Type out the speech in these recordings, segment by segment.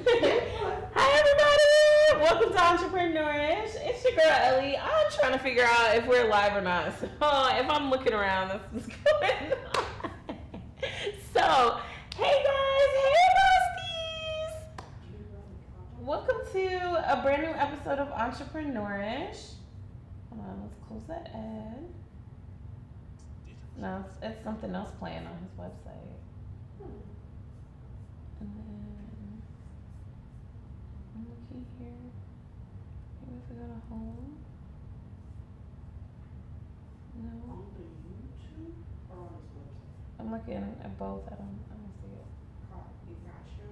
Hi everybody! Welcome to Entrepreneurish. It's your girl Ellie. I'm trying to figure out if we're live or not. So if I'm looking around, that's what's going on. So, hey guys, hey BOSSTIEs! Welcome to a brand new episode of Entrepreneurish. Hold on, let's close that ad. No, it's something else playing on his website. And then I'm looking here. Maybe if I go to home. No. On the YouTube or on his website? I'm looking at both. I don't see it. You got you.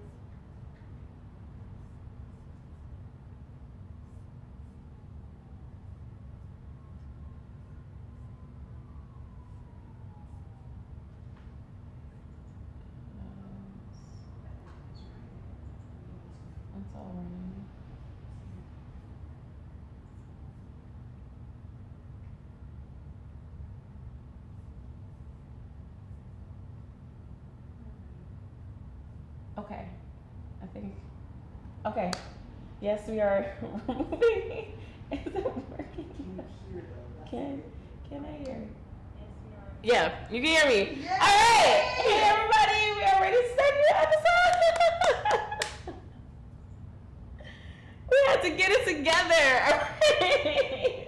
It's all running. Okay. I think. Okay. Yes, we are. Is it working? Can I hear? Yeah, you can hear me. Yes. All right. Hey, everybody. We are ready to start the episode. We have to get it together. All right.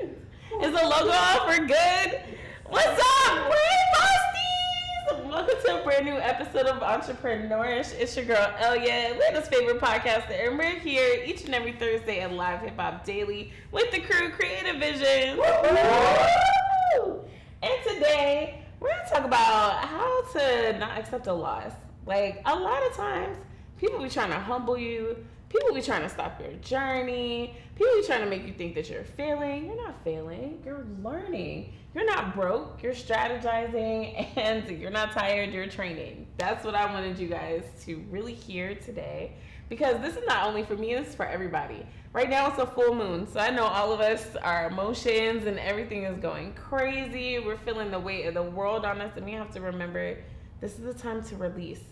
Is the logo off? We're good. What's up? We're BOSSTIEs. Welcome to a brand new episode of Entrepreneurish. It's your girl Elia, Atlanta's favorite podcaster, and we're here each and every Thursday at Live Hip Hop Daily with the crew, Creative Vision. Woo! And today we're gonna talk about how to not accept a loss. Like, a lot of times, people be trying to humble you. People be trying to stop your journey. People be trying to make you think that you're failing. You're not failing. You're learning. You're not broke. You're strategizing, and you're not tired. You're training. That's what I wanted you guys to really hear today, because this is not only for me, this is for everybody. Right now it's a full moon, so I know all of us, our emotions and everything is going crazy. We're feeling the weight of the world on us, and we have to remember this is the time to release.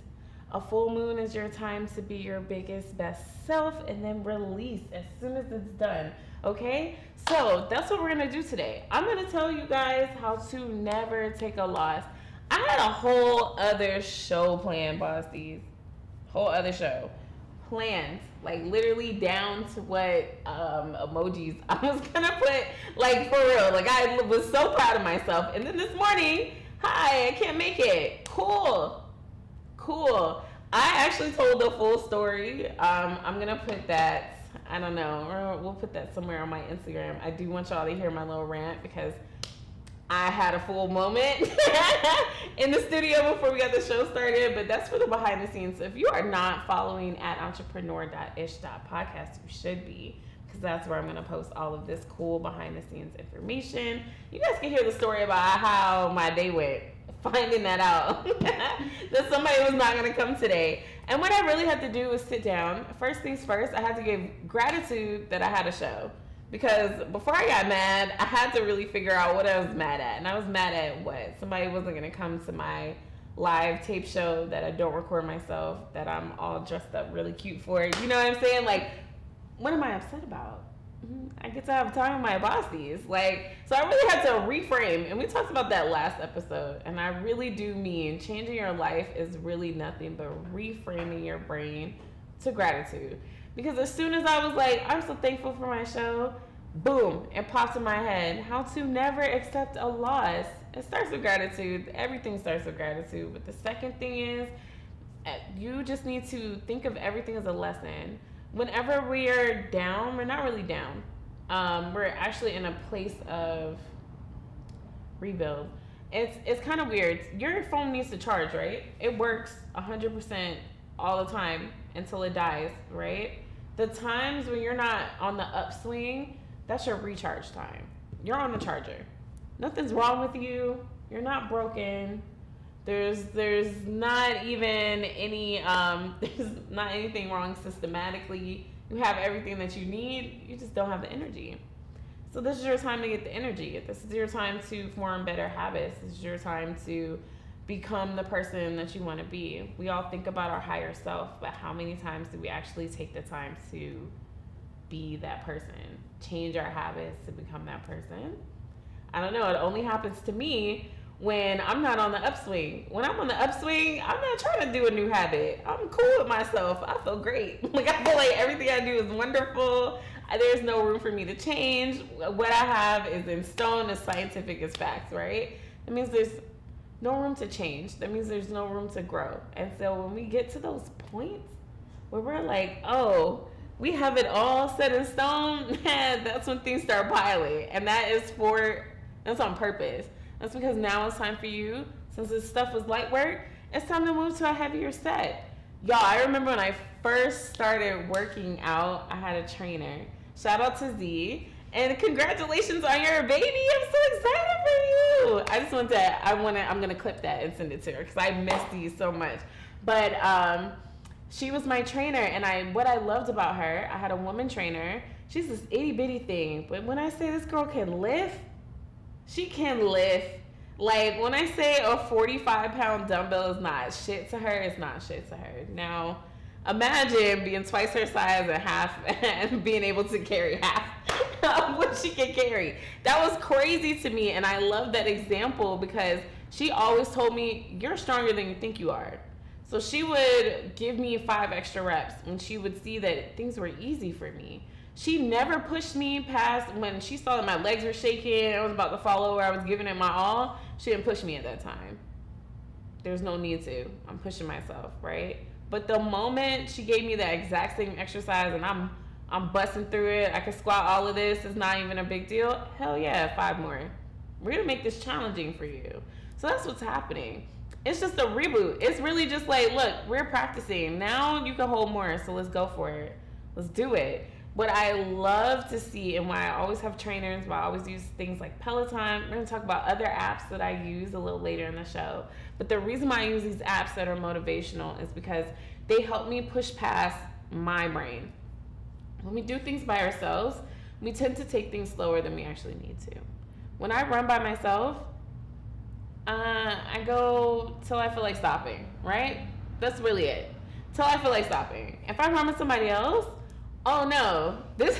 A full moon is your time to be your biggest, best self, and then release as soon as it's done, okay? So that's what we're gonna do today. I'm gonna tell you guys how to never take a loss. I had a whole other show planned, BOSSTIEs. Whole other show planned, like literally down to what emojis I was gonna put, like for real. Like, I was so proud of myself. And then this morning, hi, I can't make it. Cool. I actually told the full story. I'm gonna put that, I don't know, we'll put that somewhere on my Instagram. I do want y'all to hear my little rant, because I had a full moment in the studio before we got the show started, but that's for the behind the scenes. So if you are not following at entrepreneur.ish.podcast, you should be, because that's where I'm going to post all of this cool behind the scenes information. You guys can hear the story about how my day went, finding that out that somebody was not going to come today. And what I really had to do was sit down. First things first, I had to give gratitude that I had a show. Because before I got mad, I had to really figure out what I was mad at. And I was mad at what? Somebody wasn't going to come to my live tape show that I don't record myself, that I'm all dressed up really cute for. You know what I'm saying? Like, what am I upset about? I get to have time with my BOSSTIEs. Like, so I really had to reframe. And we talked about that last episode. And I really do mean changing your life is really nothing but reframing your brain to gratitude. Because as soon as I was like, I'm so thankful for my show, boom, it popped in my head. How to never accept a loss. It starts with gratitude. Everything starts with gratitude. But the second thing is, you just need to think of everything as a lesson. Whenever we are down, we're not really down. We're actually in a place of rebuild. It's kind of weird. Your phone needs to charge, right? It works 100% all the time until it dies, right? The times when you're not on the upswing, that's your recharge time. You're on the charger. Nothing's wrong with you. You're not broken. There's not even any there's not anything wrong systematically. You have everything that you need. You just don't have the energy. So this is your time to get the energy. This is your time to form better habits. This is your time to become the person that you want to be. We all think about our higher self, but how many times do we actually take the time to be that person, change our habits to become that person? I don't know. It only happens to me when I'm not on the upswing. When I'm on the upswing, I'm not trying to do a new habit. I'm cool with myself. I feel great. Like, I feel like everything I do is wonderful. There's no room for me to change. What I have is in stone, as scientific as facts, right? That means there's no room to change. That means there's no room to grow. And so when we get to those points where we're like, oh, we have it all set in stone, that's when things start piling. And that's on purpose. That's because now it's time for you, since this stuff was light work, it's time to move to a heavier set. Y'all, I remember when I first started working out, I had a trainer. Shout out to Z. And congratulations on your baby. I'm so excited for you. I just I'm going to clip that and send it to her because I miss these so much. But she was my trainer, and what I loved about her, I had a woman trainer. She's this itty bitty thing. But when I say this girl can lift, she can lift. Like, when I say a 45-pound dumbbell is not shit to her, it's not shit to her. Now, imagine being twice her size and half, and being able to carry half of what she can carry. That was crazy to me, and I love that example because she always told me, you're stronger than you think you are. So she would give me 5 extra reps when she would see that things were easy for me. She never pushed me past when she saw that my legs were shaking, I was about to fall over, I was giving it my all. She didn't push me at that time. There's no need to. I'm pushing myself, right? But the moment she gave me that exact same exercise and I'm busting through it, I can squat all of this, it's not even a big deal. Hell yeah, 5 more. We're gonna make this challenging for you. So that's what's happening. It's just a reboot. It's really just like, look, we're practicing. Now you can hold more, so let's go for it. Let's do it. What I love to see, and why I always have trainers, why I always use things like Peloton, we're going to talk about other apps that I use a little later in the show. But the reason why I use these apps that are motivational is because they help me push past my brain. When we do things by ourselves, we tend to take things slower than we actually need to. When I run by myself, I go till I feel like stopping, right? That's really it. Till I feel like stopping. If I run with somebody else, oh no, this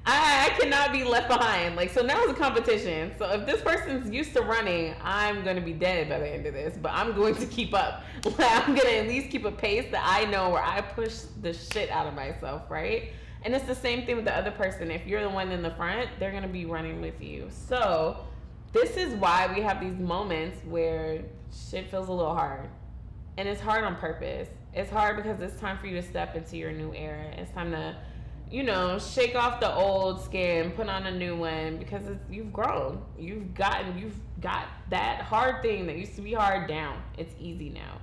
I cannot be left behind. Like, so now it's a competition. So if this person's used to running, I'm going to be dead by the end of this, but I'm going to keep up. I'm going to at least keep a pace that I know where I push the shit out of myself, right? And it's the same thing with the other person. If you're the one in the front, they're going to be running with you. So this is why we have these moments where shit feels a little hard. And it's hard on purpose. It's hard because it's time for you to step into your new era. It's time to, shake off the old skin, put on a new one, because you've grown. You've got that hard thing that used to be hard down. It's easy now.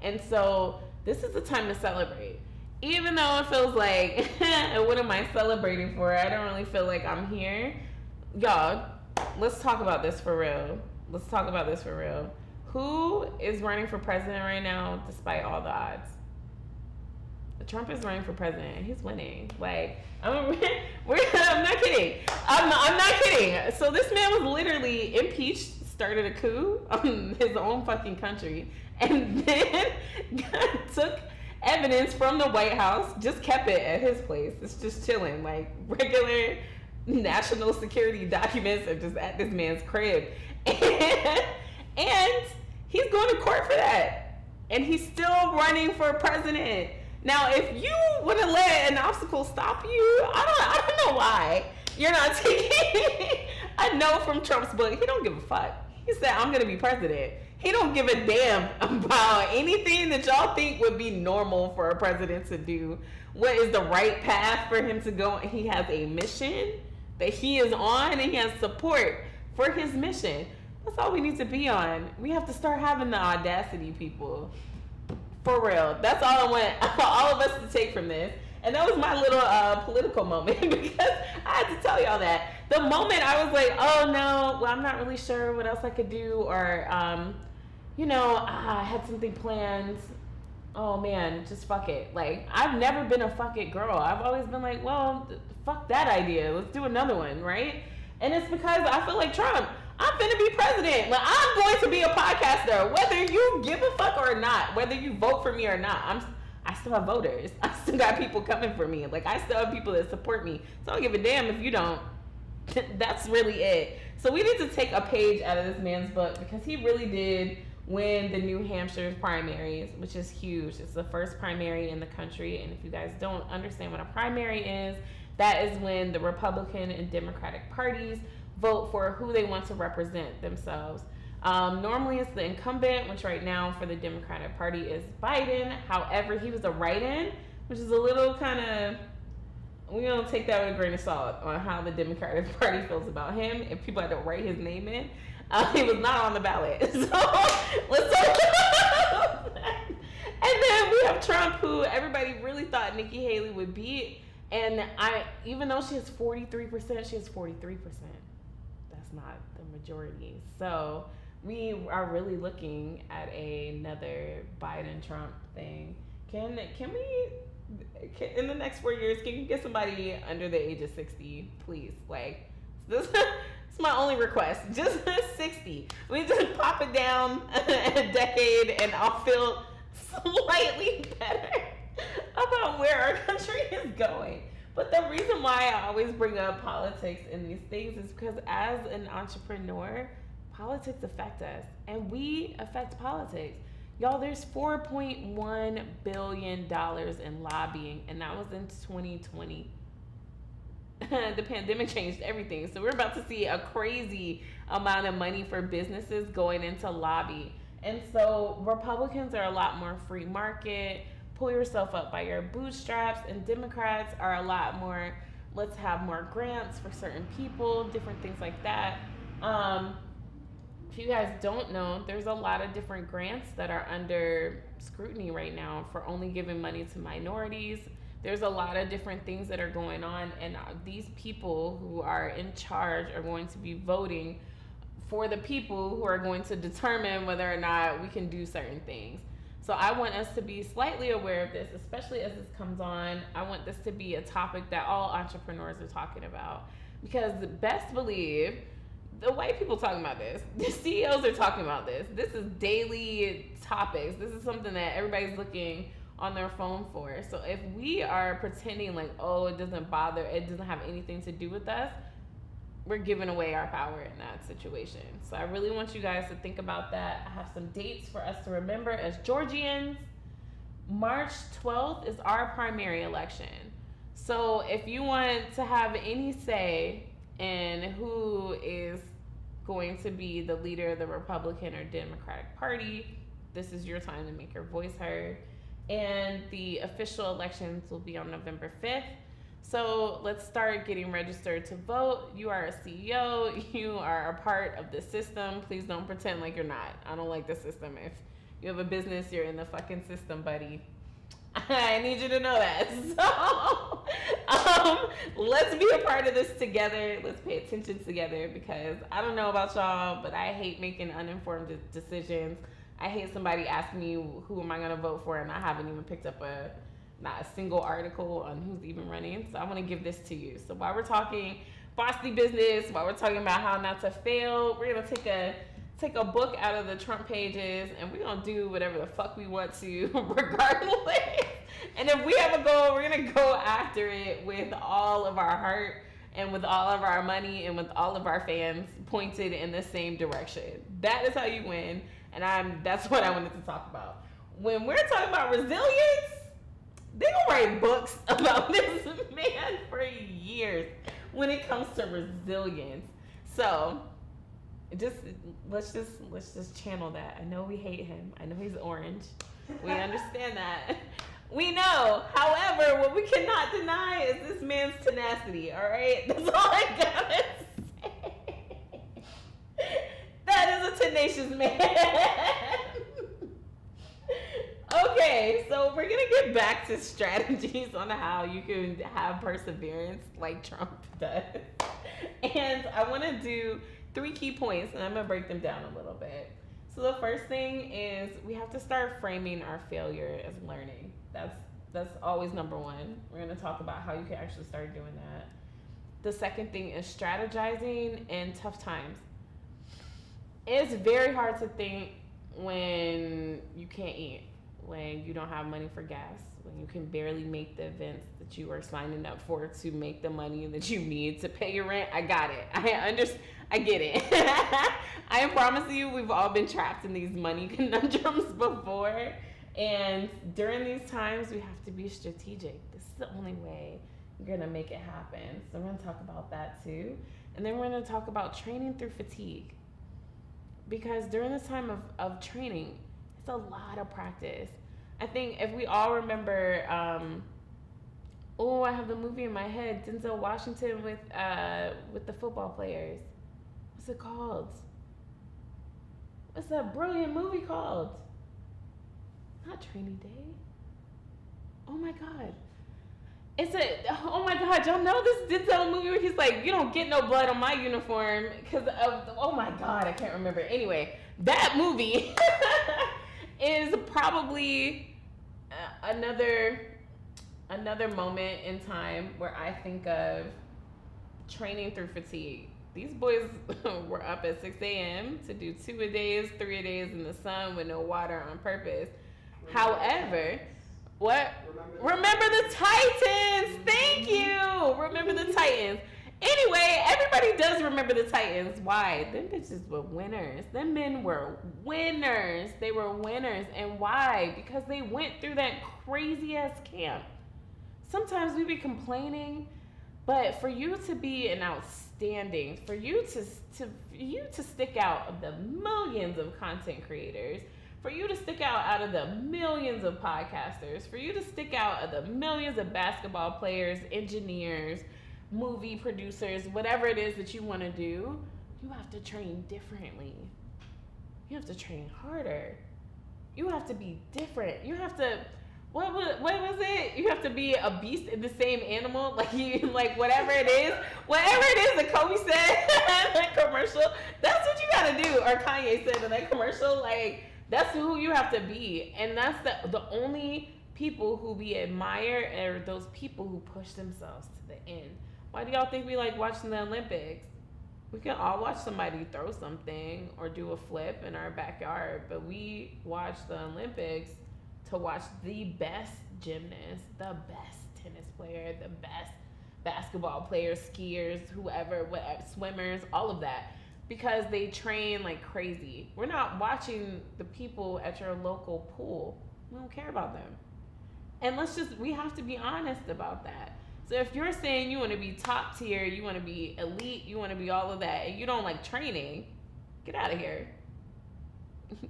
And so this is the time to celebrate. Even though it feels like, what am I celebrating for? I don't really feel like I'm here. Y'all, let's talk about this for real. Who is running for president right now despite all the odds? Trump is running for president and he's winning. Like, I'm not kidding. I'm not kidding. So this man was literally impeached, started a coup on his own fucking country, and then took evidence from the White House, just kept it at his place. It's just chilling. Like, regular national security documents are just at this man's crib. And he's going to court for that. And he's still running for president. Now, if you want to let an obstacle stop you, I don't know why you're not taking a note from Trump's book. He don't give a fuck. He said, I'm going to be president. He don't give a damn about anything that y'all think would be normal for a president to do. What is the right path for him to go? He has a mission that he is on, and he has support for his mission. That's all we need to be on. We have to start having the audacity, people. For real. That's all I want all of us to take from this. And that was my little political moment, because I had to tell y'all that. The moment I was like, oh no, well, I'm not really sure what else I could do, or, I had something planned. Oh man, just fuck it. Like, I've never been a fuck it girl. I've always been like, well, fuck that idea. Let's do another one, right? And it's because I feel like Trump. I'm finna be president. Like, I'm going to be a podcaster, whether you give a fuck or not, whether you vote for me or not. I still have voters. I still got people coming for me. Like, I still have people that support me. So I don't give a damn if you don't. That's really it. So we need to take a page out of this man's book because he really did win the New Hampshire's primaries, which is huge. It's the first primary in the country. And if you guys don't understand what a primary is, that is when the Republican and Democratic parties vote for who they want to represent themselves. Normally it's the incumbent, which right now for the Democratic Party is Biden. However, he was a write-in, which is a little kind of, we're going to take that with a grain of salt on how the Democratic Party feels about him. If people had to write his name in, he was not on the ballot. So let's talk about that. And then we have Trump, who everybody really thought Nikki Haley would beat. And even though she has 43%, she has 43%. That's not the majority. So we are really looking at another Biden-Trump thing. Can in the next 4 years, can you get somebody under the age of 60, please? Like, this is my only request. Just 60. We just pop it down a decade, and I'll feel slightly better about where our country is going. But the reason why I always bring up politics in these things is because as an entrepreneur, politics affect us, and we affect politics. Y'all, there's $4.1 billion in lobbying, and that was in 2020. The pandemic changed everything. So we're about to see a crazy amount of money for businesses going into lobby. And so Republicans are a lot more free market, pull yourself up by your bootstraps, and Democrats are a lot more, let's have more grants for certain people, different things like that. If you guys don't know, there's a lot of different grants that are under scrutiny right now for only giving money to minorities. There's a lot of different things that are going on, and these people who are in charge are going to be voting for the people who are going to determine whether or not we can do certain things. So I want us to be slightly aware of this, especially as this comes on. I want this to be a topic that all entrepreneurs are talking about, because best believe the white people talking about this. The CEOs are talking about this. This is daily topics. This is something that everybody's looking on their phone for. So if we are pretending like, oh, it doesn't bother, it doesn't have anything to do with us, we're giving away our power in that situation. So I really want you guys to think about that. I have some dates for us to remember as Georgians. March 12th is our primary election. So if you want to have any say in who is going to be the leader of the Republican or Democratic Party, this is your time to make your voice heard. And the official elections will be on November 5th. So let's start getting registered to vote. You are a CEO. You are a part of the system. Please don't pretend like you're not. I don't like the system. If you have a business, you're in the fucking system, buddy. I need you to know that. So let's be a part of this together. Let's pay attention together, because I don't know about y'all, but I hate making uninformed decisions. I hate somebody asking me who am I going to vote for, and I haven't even picked up not a single article on who's even running. So I want to give this to you. So while we're talking BOSSTIE business, while we're talking about how not to fail, we're going to take a book out of the Trump pages, and we're going to do whatever the fuck we want to regardless. And if we have a goal, we're going to go after it with all of our heart and with all of our money and with all of our fans pointed in the same direction. That is how you win. And that's what I wanted to talk about. When we're talking about resilience, they gonna write books about this man for years when it comes to resilience. So let's just channel that. I know we hate him. I know he's orange. We understand that. We know. However, what we cannot deny is this man's tenacity. All right, that's all I gotta say. That is a tenacious man. Okay, so we're gonna get back to strategies on how you can have perseverance like Trump does. And I want to do 3 key points, and I'm gonna break them down a little bit. So the first thing is we have to start framing our failure as learning. That's always number 1. We're gonna talk about how you can actually start doing that. The second thing is strategizing in tough times. It's very hard to think when you can't eat, when you don't have money for gas, when you can barely make the events that you are signing up for to make the money that you need to pay your rent. I got it. I get it. I promise you, we've all been trapped in these money conundrums before. And during these times, we have to be strategic. This is the only way you're going to make it happen. So we're going to talk about that too. And then we're going to talk about training through fatigue. Because during this time of training, it's a lot of practice. I think if we all remember, I have the movie in my head, Denzel Washington with the football players. What's it called? What's that brilliant movie called? Not Training Day. Oh my God. Oh my God, y'all know this Denzel movie where he's like, you don't get no blood on my uniform because of, oh my God, I can't remember. Anyway, that movie is probably another moment in time where I think of training through fatigue. These boys were up at 6 a.m. to do 2-a-days, 3-a-days in the sun with no water on purpose. However, what? Remember the Titans. Thank you. Remember the Titans. Anyway, everybody does remember the Titans. Why? Them bitches were winners. Them men were winners. They were winners. And why? Because they went through that crazy ass camp. Sometimes we be complaining, but for you to be an outstanding, for you to stick out of the millions of content creators, for you to stick out of the millions of podcasters, for you to stick out of the millions of basketball players, engineers, movie producers, whatever it is that you want to do, you have to train differently. You have to train harder. You have to be different. You have to, what was it? You have to be a beast in the same animal, like whatever it is that Kobe said in that commercial. That's what you gotta do, or Kanye said in that commercial, like. That's who you have to be. And that's the only people who we admire are those people who push themselves to the end. Why do y'all think we like watching the Olympics? We can all watch somebody throw something or do a flip in our backyard, but we watch the Olympics to watch the best gymnast, the best tennis player, the best basketball players, skiers, whoever, whatever, swimmers, all of that. Because they train like crazy. We're not watching the people at your local pool. We don't care about them. And we have to be honest about that. So if you're saying you want to be top tier, you want to be elite, you want to be all of that, and you don't like training, get out of here.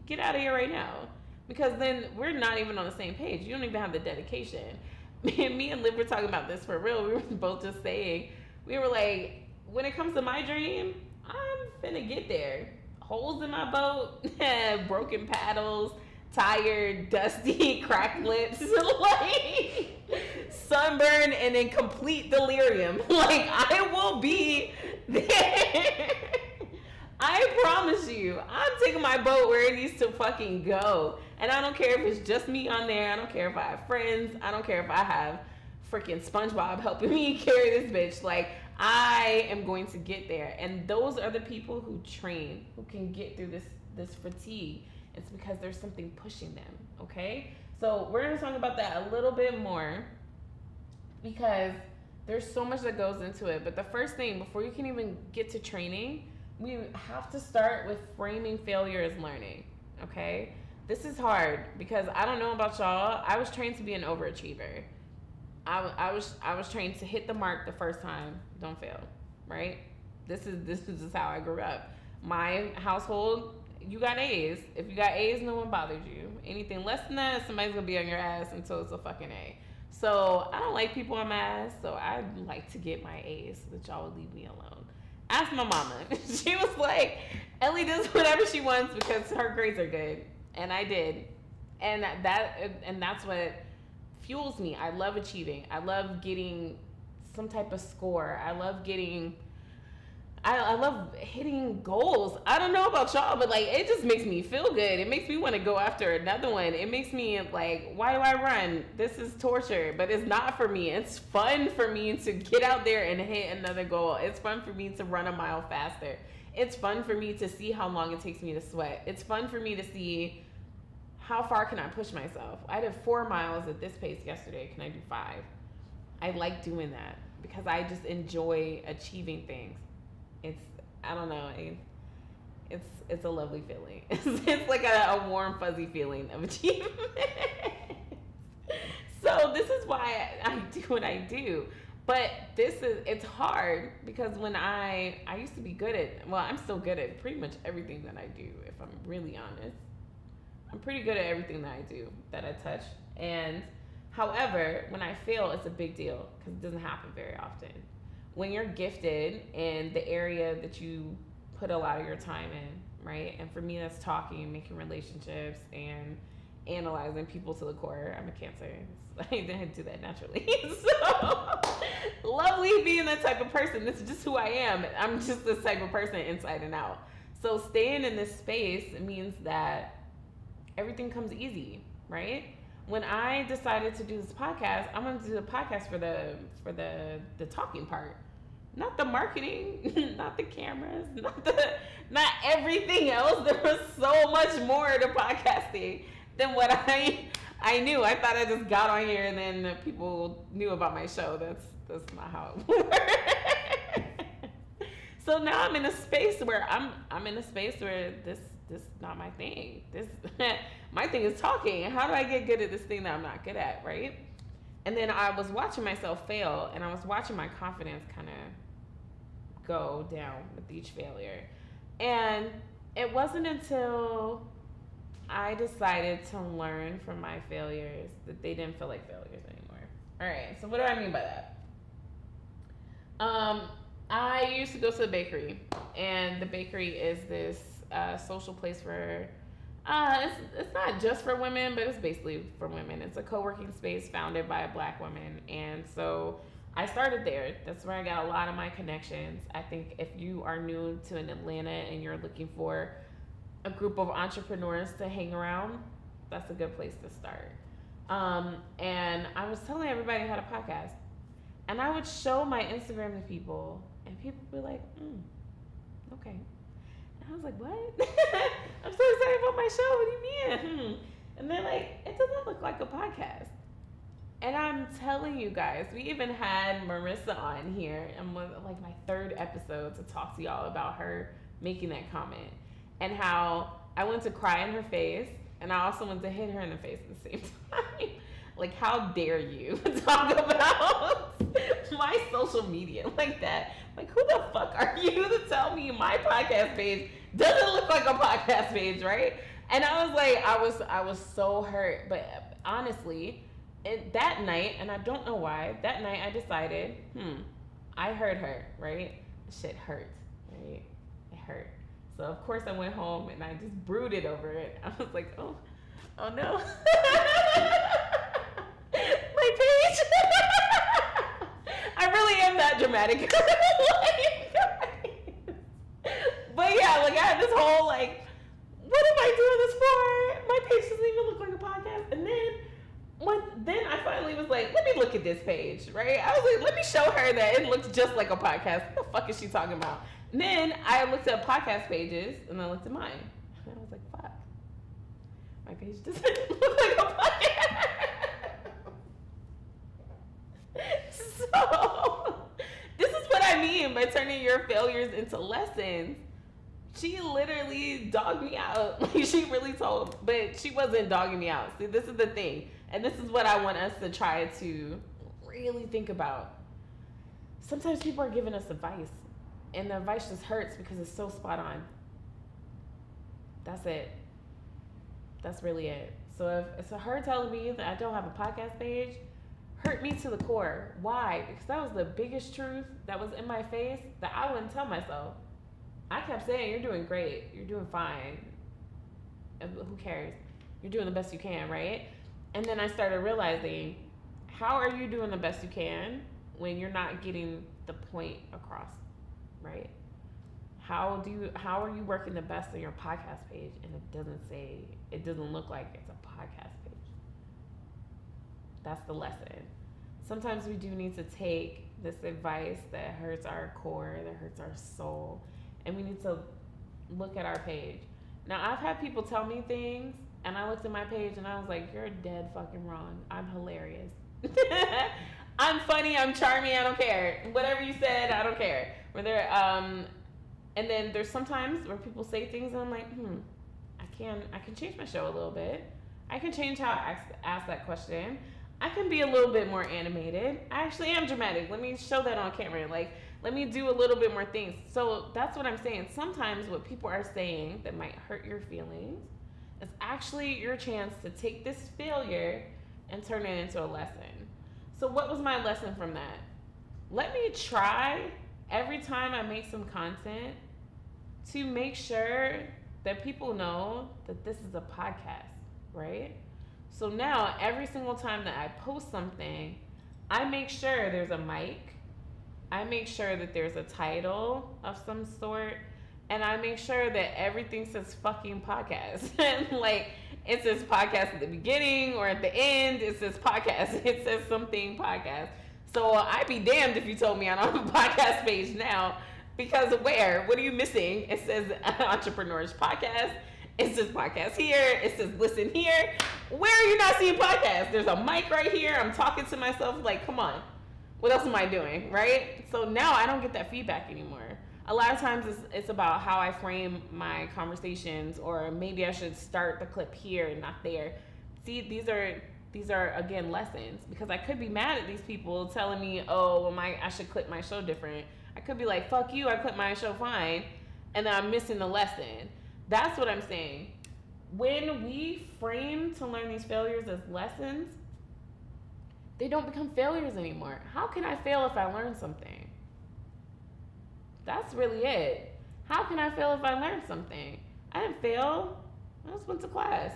Get out of here right now. Because then we're not even on the same page. You don't even have the dedication. Me and Liv were talking about this for real. We were both just saying, we were like, when it comes to my dream, I'm finna get there. Holes in my boat, broken paddles, tired, dusty, cracked lips, like sunburn, and in complete delirium. Like, I will be there. I promise you, I'm taking my boat where it needs to fucking go. And I don't care if it's just me on there. I don't care if I have friends. I don't care if I have freaking SpongeBob helping me carry this bitch. Like, I am going to get there. And those are the people who train, who can get through this fatigue. It's because there's something pushing them, okay? So we're going to talk about that a little bit more because there's so much that goes into it. But the first thing, before you can even get to training, we have to start with framing failure as learning, okay? This is hard because I don't know about y'all. I was trained to be an overachiever. I was trained to hit the mark the first time, don't fail, right? This is just how I grew up. My household, you got A's. If you got A's, no one bothers you. Anything less than that, somebody's gonna be on your ass until it's a fucking A. So I don't like people on my ass, so I like to get my A's so that y'all would leave me alone. Ask my mama. She was like, Ellie does whatever she wants because her grades are good. And I did. And that's what fuels me. I love achieving. I love getting some type of score. I love getting I love hitting goals. I don't know about y'all, but like it just makes me feel good. It makes me want to go after another one. It makes me like, why do I run? This is torture, but it's not for me. It's fun for me to get out there and hit another goal. It's fun for me to run a mile faster. It's fun for me to see how long it takes me to sweat. It's fun for me to see how far can I push myself. I did 4 miles at this pace yesterday. Can I do 5? I like doing that because I just enjoy achieving things. I don't know, it's a lovely feeling. It's like a warm fuzzy feeling of achievement. So this is why I do what I do. But it's hard because when I used to be good at, well, I'm still good at pretty much everything that I do, if I'm really honest. I'm pretty good at everything that I do, that I touch. And however, when I fail, it's a big deal because it doesn't happen very often. When you're gifted in the area that you put a lot of your time in, right? And for me, that's talking, making relationships, and analyzing people to the core. I'm a Cancer. I didn't do that naturally. So lovely being that type of person. This is just who I am. I'm just this type of person inside and out. So staying in this space means that everything comes easy, right? When I decided to do this podcast, I'm going to do the podcast for the talking part, not the marketing, not the cameras, not everything else. There was so much more to podcasting than what I knew. I thought I just got on here and then people knew about my show. That's not how it works. So now I'm in a space where I'm in a space where this is not my thing. My thing is talking. How do I get good at this thing that I'm not good at, right? And then I was watching myself fail, and I was watching my confidence kind of go down with each failure. And it wasn't until I decided to learn from my failures that they didn't feel like failures anymore. All right, so what do I mean by that? I used to go to the bakery, and the bakery is this social place for it's not just for women, but it's basically for women. It's a co-working space founded by a Black woman, and so I started there. That's where I got a lot of my connections. I think if you are new to an Atlanta and you're looking for a group of entrepreneurs to hang around, that's a good place to start. And I was telling everybody I had a podcast, and I would show my Instagram to people, and people would be like, okay. I was like, what? I'm so excited about my show. What do you mean? And they're like, it doesn't look like a podcast. And I'm telling you guys, we even had Marissa on here and was like my 3rd episode to talk to y'all about her making that comment and how I went to cry in her face and I also went to hit her in the face at the same time. Like, how dare you talk about my social media like that? Like, who the fuck are you to tell me my podcast page doesn't look like a podcast page, right? And I was like, I was so hurt. But honestly, that night, and I don't know why, that night I decided, I heard her, right? Shit hurt, right? It hurt. So of course I went home and I just brooded over it. I was like, oh no. My page. I really am that dramatic. But yeah, like I had this whole like, what am I doing this for? My page doesn't even look like a podcast. And then I finally was like, let me look at this page, right? I was like, let me show her that it looks just like a podcast. What the fuck is she talking about? And then I looked at podcast pages and I looked at mine. And I was like, fuck. My page doesn't look like a podcast. So this is what I mean by turning your failures into lessons. She literally dogged me out. Like she really told, but she wasn't dogging me out. See, this is the thing. And this is what I want us to try to really think about. Sometimes people are giving us advice, and the advice just hurts because it's so spot on. That's it. That's really it. So if it's her telling me that I don't have a podcast page, hurt me to the core. Why? Because that was the biggest truth that was in my face that I wouldn't tell myself. I kept saying, you're doing great. You're doing fine. Who cares? You're doing the best you can, right? And then I started realizing, how are you doing the best you can when you're not getting the point across, right? how are you working the best on your podcast page? And it doesn't look like it's a podcast page. That's the lesson. Sometimes we do need to take this advice that hurts our core, that hurts our soul, and we need to look at our page. Now, I've had people tell me things, and I looked at my page and I was like, you're dead fucking wrong. I'm hilarious. I'm funny, I'm charming, I don't care. Whatever you said, I don't care. And then there's sometimes where people say things and I'm like, I can change my show a little bit. I can change how I ask that question. I can be a little bit more animated. I actually am dramatic. Let me show that on camera. Like, let me do a little bit more things. So that's what I'm saying. Sometimes what people are saying that might hurt your feelings is actually your chance to take this failure and turn it into a lesson. So what was my lesson from that? Let me try every time I make some content to make sure that people know that this is a podcast, right? So now every single time that I post something, I make sure there's a mic. I make sure that there's a title of some sort. And I make sure that everything says fucking podcast. Like, it says podcast at the beginning or at the end. It says podcast. It says something podcast. So I'd be damned if you told me I don't have a podcast page now. Because where? What are you missing? It says Entrepreneurs Podcast. It says podcast here. It says listen here. Where are you not seeing podcast? There's a mic right here. I'm talking to myself. Like, come on. What else am I doing, right? So now I don't get that feedback anymore. A lot of times it's about how I frame my conversations, or maybe I should start the clip here and not there. See, these are again lessons, because I could be mad at these people telling me, oh, well, I should clip my show different. I could be like, fuck you, I clip my show fine, and then I'm missing the lesson. That's what I'm saying. When we frame to learn these failures as lessons, they don't become failures anymore. How can I fail if I learn something? That's really it. How can I fail if I learned something? I didn't fail. I just went to class.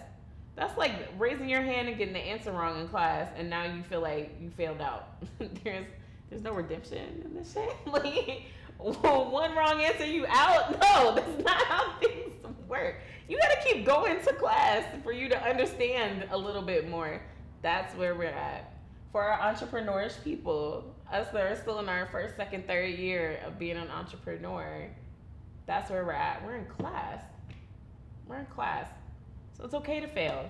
That's like raising your hand and getting the answer wrong in class, and now you feel like you failed out. There's no redemption in this shit. Like, one wrong answer, you out? No, that's not how things work. You gotta keep going to class for you to understand a little bit more. That's where we're at. For our entrepreneurish people, us that are still in our first, second, third year of being an entrepreneur, that's where we're at. We're in class. We're in class. So it's okay to fail.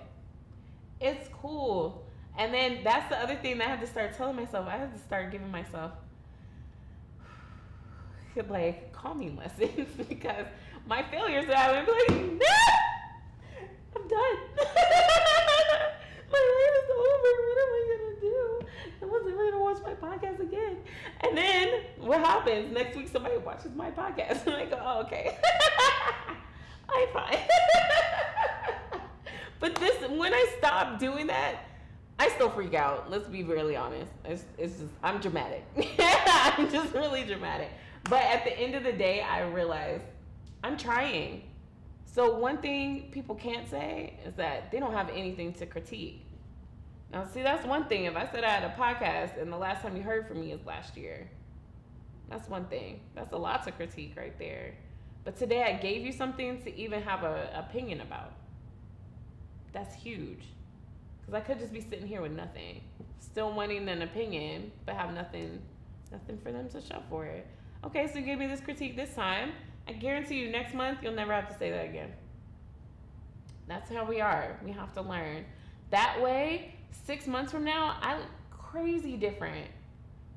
It's cool. And then that's the other thing that I had to start telling myself. I had to start giving myself like calming lessons, because my failures are I would be like, no, I'm done. My life is over. What am I gonna do? I wasn't ready to watch my podcast again. And then what happens? Next week somebody watches my podcast and I go, oh, okay. I'm fine. But when I stop doing that, I still freak out. Let's be really honest. It's just, I'm dramatic. I'm just really dramatic. But at the end of the day, I realize I'm trying. So one thing people can't say is that they don't have anything to critique. Now, see, that's one thing. If I said I had a podcast and the last time you heard from me is last year, that's one thing. That's a lot to critique right there. But today I gave you something to even have an opinion about. That's huge. Because I could just be sitting here with nothing, still wanting an opinion, but have nothing for them to show for it. Okay, so you gave me this critique this time. I guarantee you next month, you'll never have to say that again. That's how we are. We have to learn. That way, 6 months from now, I look crazy different.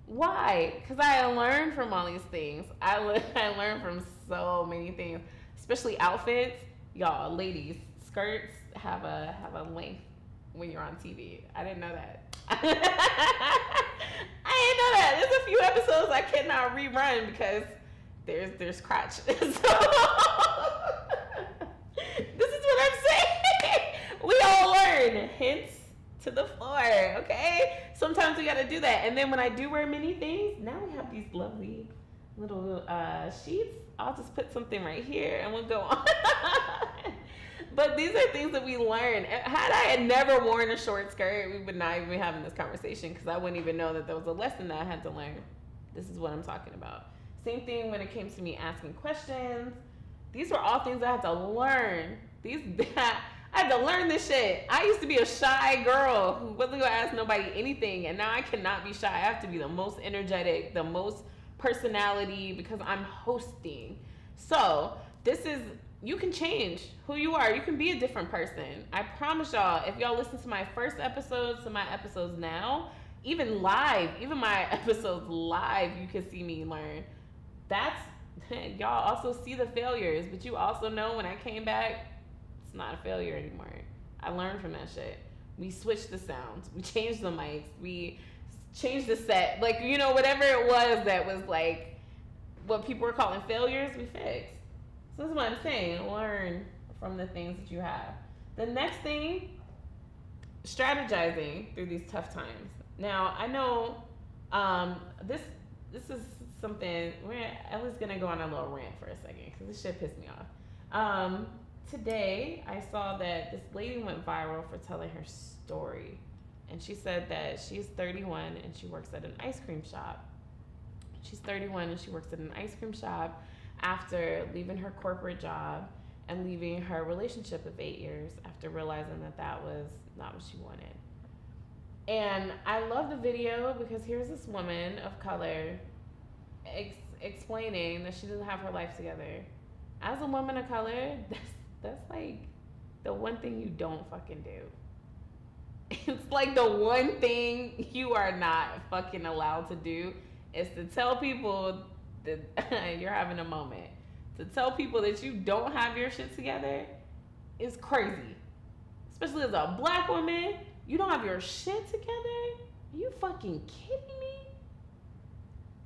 Why? Because I learned from all these things. I learned from so many things, especially outfits. Y'all, ladies, skirts have a length when you're on TV. I didn't know that. I didn't know that. There's a few episodes I cannot rerun because there's crotch. So this is what I'm saying. We all learn. Hints to the floor, okay? Sometimes we gotta do that. And then when I do wear many things, now we have these lovely little sheets. I'll just put something right here and we'll go on. But these are things that we learn. Had I never worn a short skirt, we would not even be having this conversation, because I wouldn't even know that there was a lesson that I had to learn. This is what I'm talking about. Same thing when it came to me asking questions. These were all things I had to learn. I had to learn this shit. I used to be a shy girl who wasn't gonna ask nobody anything, and now I cannot be shy. I have to be the most energetic, the most personality, because I'm hosting. So this is, you can change who you are. You can be a different person. I promise y'all, if y'all listen to my first episodes to my episodes now, even live, even my episodes live, you can see me learn. That's, y'all also see the failures, but you also know when I came back, it's not a failure anymore. I learned from that shit. We switched the sounds. We changed the mics. We changed the set. Like, you know, whatever it was that was like what people were calling failures, we fixed. So this is what I'm saying. Learn from the things that you have. The next thing, strategizing through these tough times. Now, I know this is something, we're at least going to go on a little rant for a second because this shit pissed me off. Today, I saw that this lady went viral for telling her story. And she said that she's 31 and she works at an ice cream shop. She's 31 and she works at an ice cream shop after leaving her corporate job and leaving her relationship of 8 years after realizing that that was not what she wanted. And I love the video because here's this woman of color explaining that she doesn't have her life together. As a woman of color, that's like the one thing you don't fucking do. It's like the one thing you are not fucking allowed to do is to tell people that you're having a moment. To tell people that you don't have your shit together is crazy. Especially as a black woman, you don't have your shit together? Are you fucking kidding me?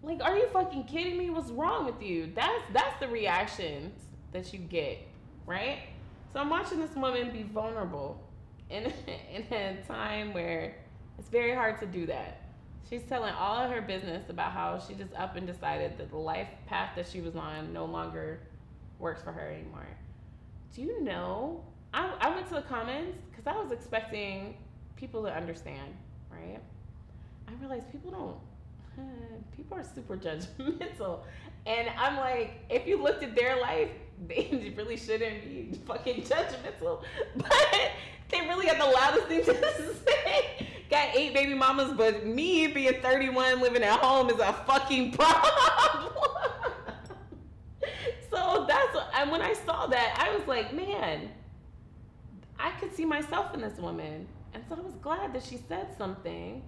Like, are you fucking kidding me? What's wrong with you? That's the reactions that you get, right? So I'm watching this woman be vulnerable in a time where it's very hard to do that. She's telling all of her business about how she just up and decided that the life path that she was on no longer works for her anymore. Do you know? I went to the comments because I was expecting people to understand, right? I realized people are super judgmental. And I'm like, if you looked at their life, they really shouldn't be fucking judgmental. But they really got the loudest thing to say. Got 8 baby mamas, but me being 31 living at home is a fucking problem. So that's what, and when I saw that, I was like, man, I could see myself in this woman. And so I was glad that she said something.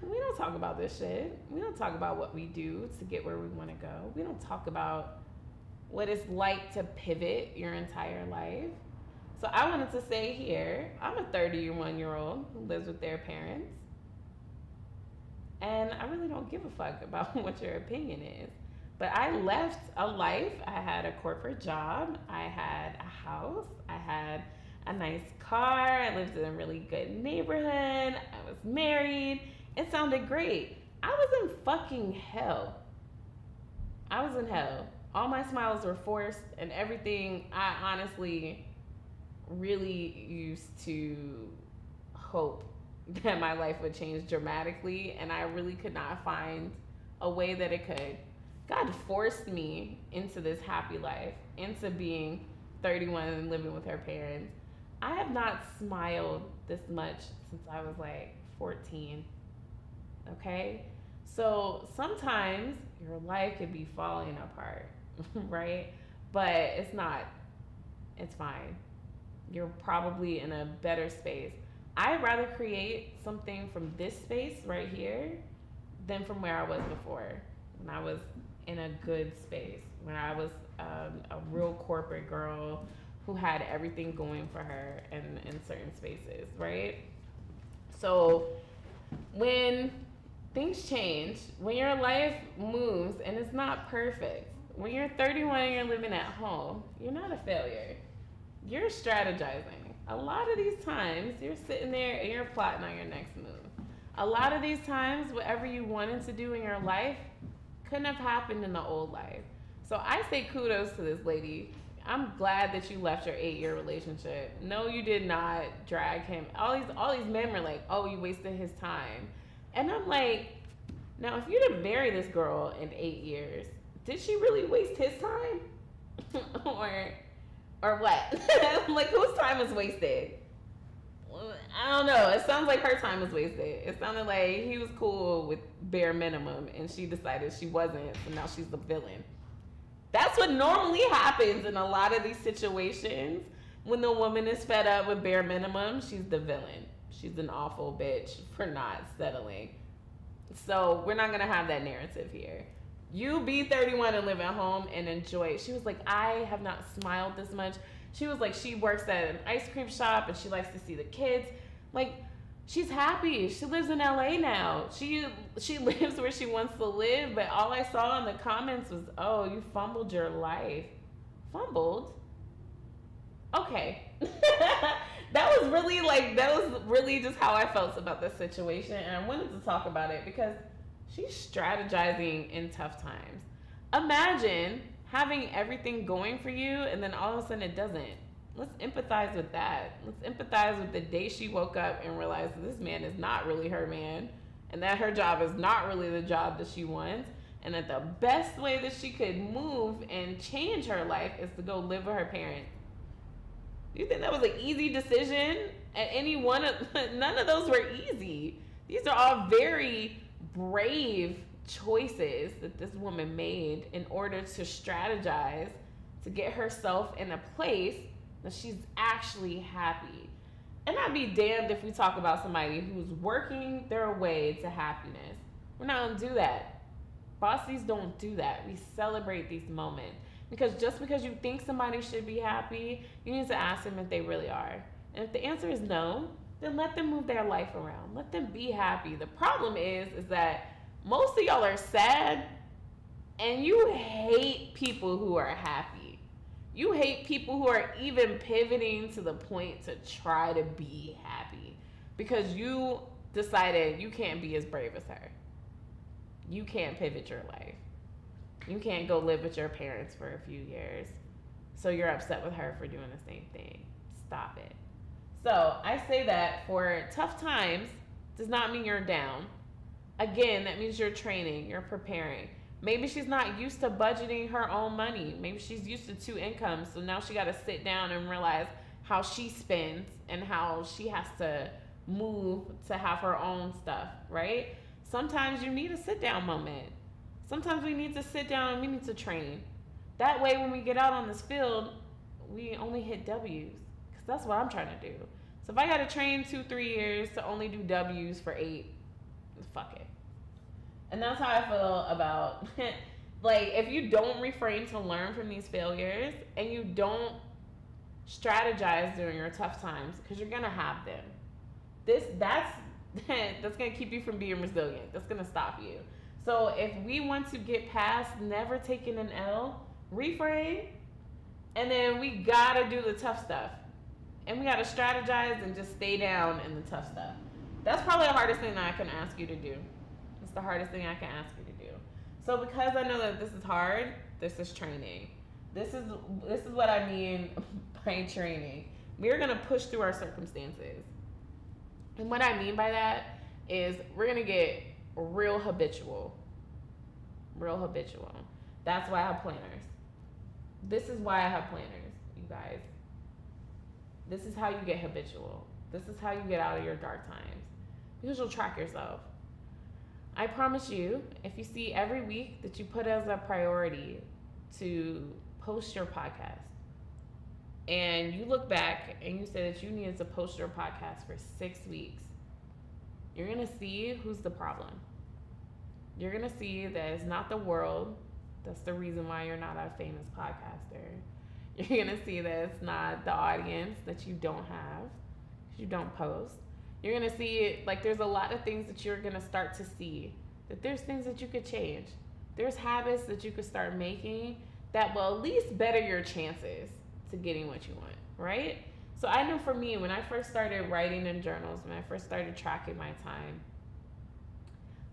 We don't talk about this shit. We don't talk about what we do to get where we want to go. We don't talk about what it's like to pivot your entire life. So I wanted to say here, I'm a 31-year-old who lives with their parents. And I really don't give a fuck about what your opinion is. But I left a life. I had a corporate job. I had a house. I had a nice car. I lived in a really good neighborhood. I was married. It sounded great. I was in fucking hell. I was in hell. All my smiles were forced and everything. I honestly really used to hope that my life would change dramatically, and I really could not find a way that it could. God forced me into this happy life, into being 31 and living with her parents. I have not smiled this much since I was like 14. Okay? So sometimes your life could be falling apart, right? But it's not. It's fine. You're probably in a better space. I'd rather create something from this space right here than from where I was before, when I was in a good space, when I was a real corporate girl who had everything going for her in certain spaces, right? So when things change, when your life moves and it's not perfect, when you're 31 and you're living at home, you're not a failure. You're strategizing. A lot of these times, you're sitting there and you're plotting on your next move. A lot of these times, whatever you wanted to do in your life couldn't have happened in the old life. So I say kudos to this lady. I'm glad that you left your 8-year relationship. No, you did not drag him. All these men were like, oh, you wasted his time. And I'm like, Now, if you didn't marry this girl in 8 years, did she really waste his time? or what? Like, whose time was wasted? I don't know. It sounds like her time was wasted. It sounded like he was cool with bare minimum and she decided she wasn't, so now she's the villain. That's what normally happens in a lot of these situations. When the woman is fed up with bare minimum, she's the villain. She's an awful bitch for not settling. So we're not going to have that narrative here. You be 31 and live at home and enjoy it. She was like, I have not smiled this much. She was like, she works at an ice cream shop and she likes to see the kids. Like, she's happy. She lives in LA now. She lives where she wants to live. But all I saw in the comments was, oh, you fumbled your life. Fumbled? Okay. That was really just how I felt about this situation. And I wanted to talk about it because she's strategizing in tough times. Imagine having everything going for you and then all of a sudden it doesn't. Let's empathize with that. Let's empathize with the day she woke up and realized that this man is not really her man and that her job is not really the job that she wants and that the best way that she could move and change her life is to go live with her parents. Do you think that was an easy decision? At any one of none of those were easy. These are all very brave choices that this woman made in order to strategize to get herself in a place that she's actually happy. And I'd be damned if we talk about somebody who's working their way to happiness. We're not gonna do that. Bossies don't do that. We celebrate these moments. Because just because you think somebody should be happy, you need to ask them if they really are. And if the answer is no, then let them move their life around. Let them be happy. The problem is that most of y'all are sad and you hate people who are happy. You hate people who are even pivoting to the point to try to be happy because you decided you can't be as brave as her. You can't pivot your life. You can't go live with your parents for a few years. So you're upset with her for doing the same thing. Stop it. So I say that for tough times does not mean you're down. Again, that means you're training, you're preparing. Maybe she's not used to budgeting her own money. Maybe she's used to 2 incomes. So now she got to sit down and realize how she spends and how she has to move to have her own stuff, right? Sometimes you need a sit down moment. Sometimes we need to sit down and we need to train. That way when we get out on this field, we only hit W's. Because that's what I'm trying to do. So if I got to train 2-3 years to only do W's for 8, fuck it. And that's how I feel about, like, if you don't refrain to learn from these failures and you don't strategize during your tough times, because you're going to have them. That's going to keep you from being resilient. That's going to stop you. So if we want to get past never taking an L, reframe, and then we got to do the tough stuff. And we got to strategize and just stay down in the tough stuff. That's probably the hardest thing that I can ask you to do. It's the hardest thing I can ask you to do. So because I know that this is hard, this is training. This is what I mean by training. We're going to push through our circumstances. And what I mean by that is we're going to get real habitual. Real habitual. That's why I have planners. This is why I have planners, you guys. This is how you get habitual. This is how you get out of your dark times. Because you'll track yourself. I promise you, if you see every week that you put as a priority to post your podcast, and you look back and you say that you needed to post your podcast for 6 weeks, you're going to see who's the problem. You're going to see that it's not the world. That's the reason why you're not a famous podcaster. You're going to see that it's not the audience that you don't have, because you don't post. You're going to see, like, there's a lot of things that you're going to start to see, that there's things that you could change. There's habits that you could start making that will at least better your chances to getting what you want, right? So I know for me, when I first started writing in journals, when I first started tracking my time,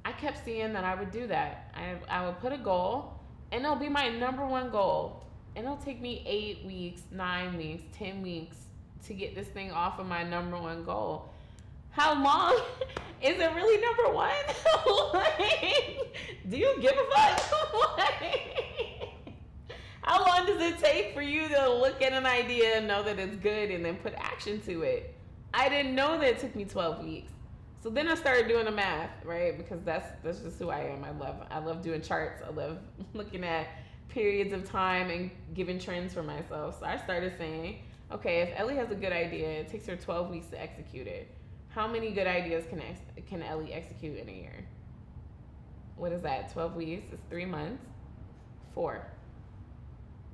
I kept seeing that I would do that. I would put a goal, and it'll be my number one goal. And it'll take me 8 weeks, 9 weeks, 10 weeks to get this thing off of my number one goal. How long? Is it really number one? Like, do you give a fuck? Like, how long does it take for you to look at an idea and know that it's good and then put action to it? I didn't know that it took me 12 weeks. So then I started doing the math, right? Because that's just who I am. I love doing charts. I love looking at periods of time and giving trends for myself. So I started saying, okay, if Ellie has a good idea, it takes her 12 weeks to execute it. How many good ideas can Ellie execute in a year? What is that? 12 weeks is 3 months. 4.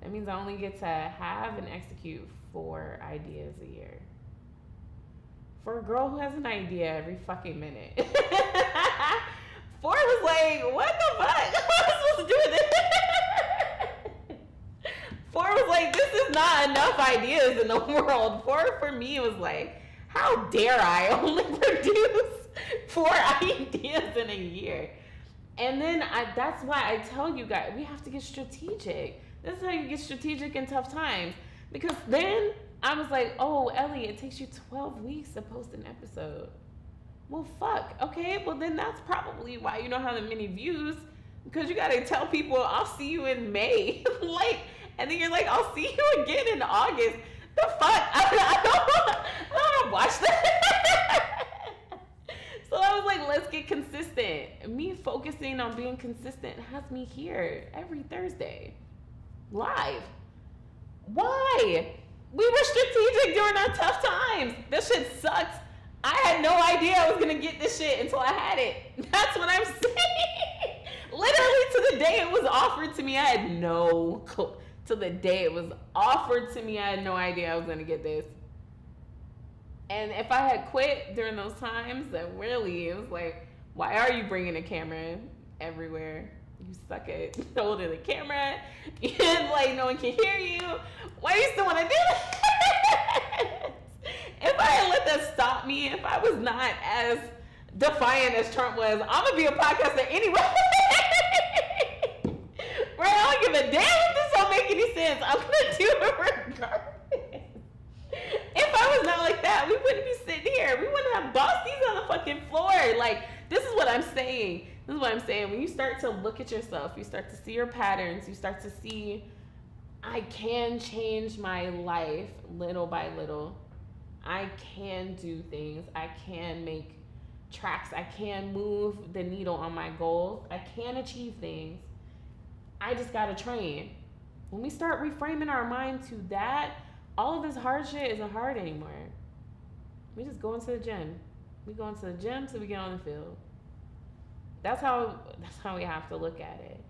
That means I only get to have and execute 4 ideas a year. For a girl who has an idea every fucking minute. 4 was like, what the fuck? How am I supposed to do this? 4 was like, this is not enough ideas in the world. 4 for me was like, how dare I only produce 4 ideas in a year? And then that's why I tell you guys, we have to get strategic. This is how you get strategic in tough times. Because then I was like, oh, Ellie, it takes you 12 weeks to post an episode. Well, fuck. Okay, well then that's probably why you don't have that many views. Because you gotta tell people, I'll see you in May. Like, and then you're like, I'll see you again in August. The fuck? I don't want to watch that. So I was like, let's get consistent. Me focusing on being consistent has me here every Thursday. Live. Why? We were strategic during our tough times. This shit sucks. I had no idea I was going to get this shit until I had it. That's what I'm saying. Literally to the day it was offered to me, I had no clue. Till the day it was offered to me, I had no idea I was going to get this. And if I had quit during those times, then really, it was like, why are you bringing a camera everywhere? You suck at holding the camera. And like, no one can hear you. Why do you still want to do that? If I had let that stop me, if I was not as defiant as Trump was, I'm going to be a podcaster anyway. Right? I don't give a damn if this don't make any sense. I'm going to do it regardless. If I was not like that, we wouldn't be sitting here. We wouldn't have BOSSTIEs on the fucking floor. Like, this is what I'm saying. This is what I'm saying. When you start to look at yourself, you start to see your patterns, you start to see, I can change my life little by little. I can do things. I can make tracks. I can move the needle on my goals. I can achieve things. I just gotta train. When we start reframing our mind to that, all of this hard shit isn't hard anymore. We just go into the gym. We go into the gym till we get on the field. That's how we have to look at it.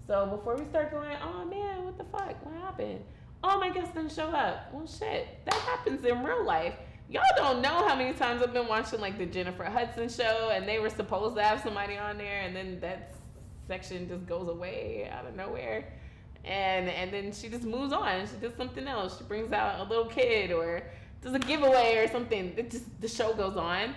So before we start going, oh man, what the fuck? What happened? Oh, my guest didn't show up. Well, shit, that happens in real life. Y'all don't know how many times I've been watching like the Jennifer Hudson show, and they were supposed to have somebody on there, and then that section just goes away out of nowhere. And then she just moves on. She does something else. She brings out a little kid or does a giveaway or something. It just, the show goes on.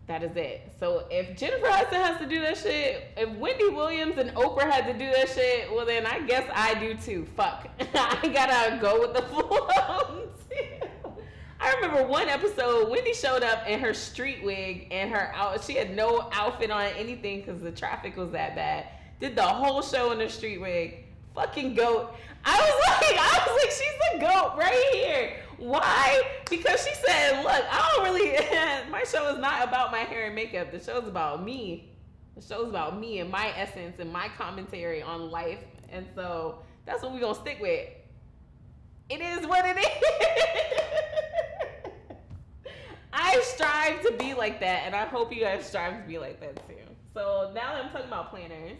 That is it. So if Jennifer Hudson has to do that shit, if Wendy Williams and Oprah had to do that shit, well then I guess I do too. Fuck. I gotta go with the flow. I remember one episode, Wendy showed up in her street wig and she had no outfit on anything because the traffic was that bad. Did the whole show in her street wig. Fucking goat. I was like, she's the goat right here. Why? Because she said, look, I don't really, my show is not about my hair and makeup. The show's about me. The show's about me and my essence and my commentary on life. And so that's what we're going to stick with. It is what it is. I strive to be like that, and I hope you guys strive to be like that too. So now that I'm talking about planners,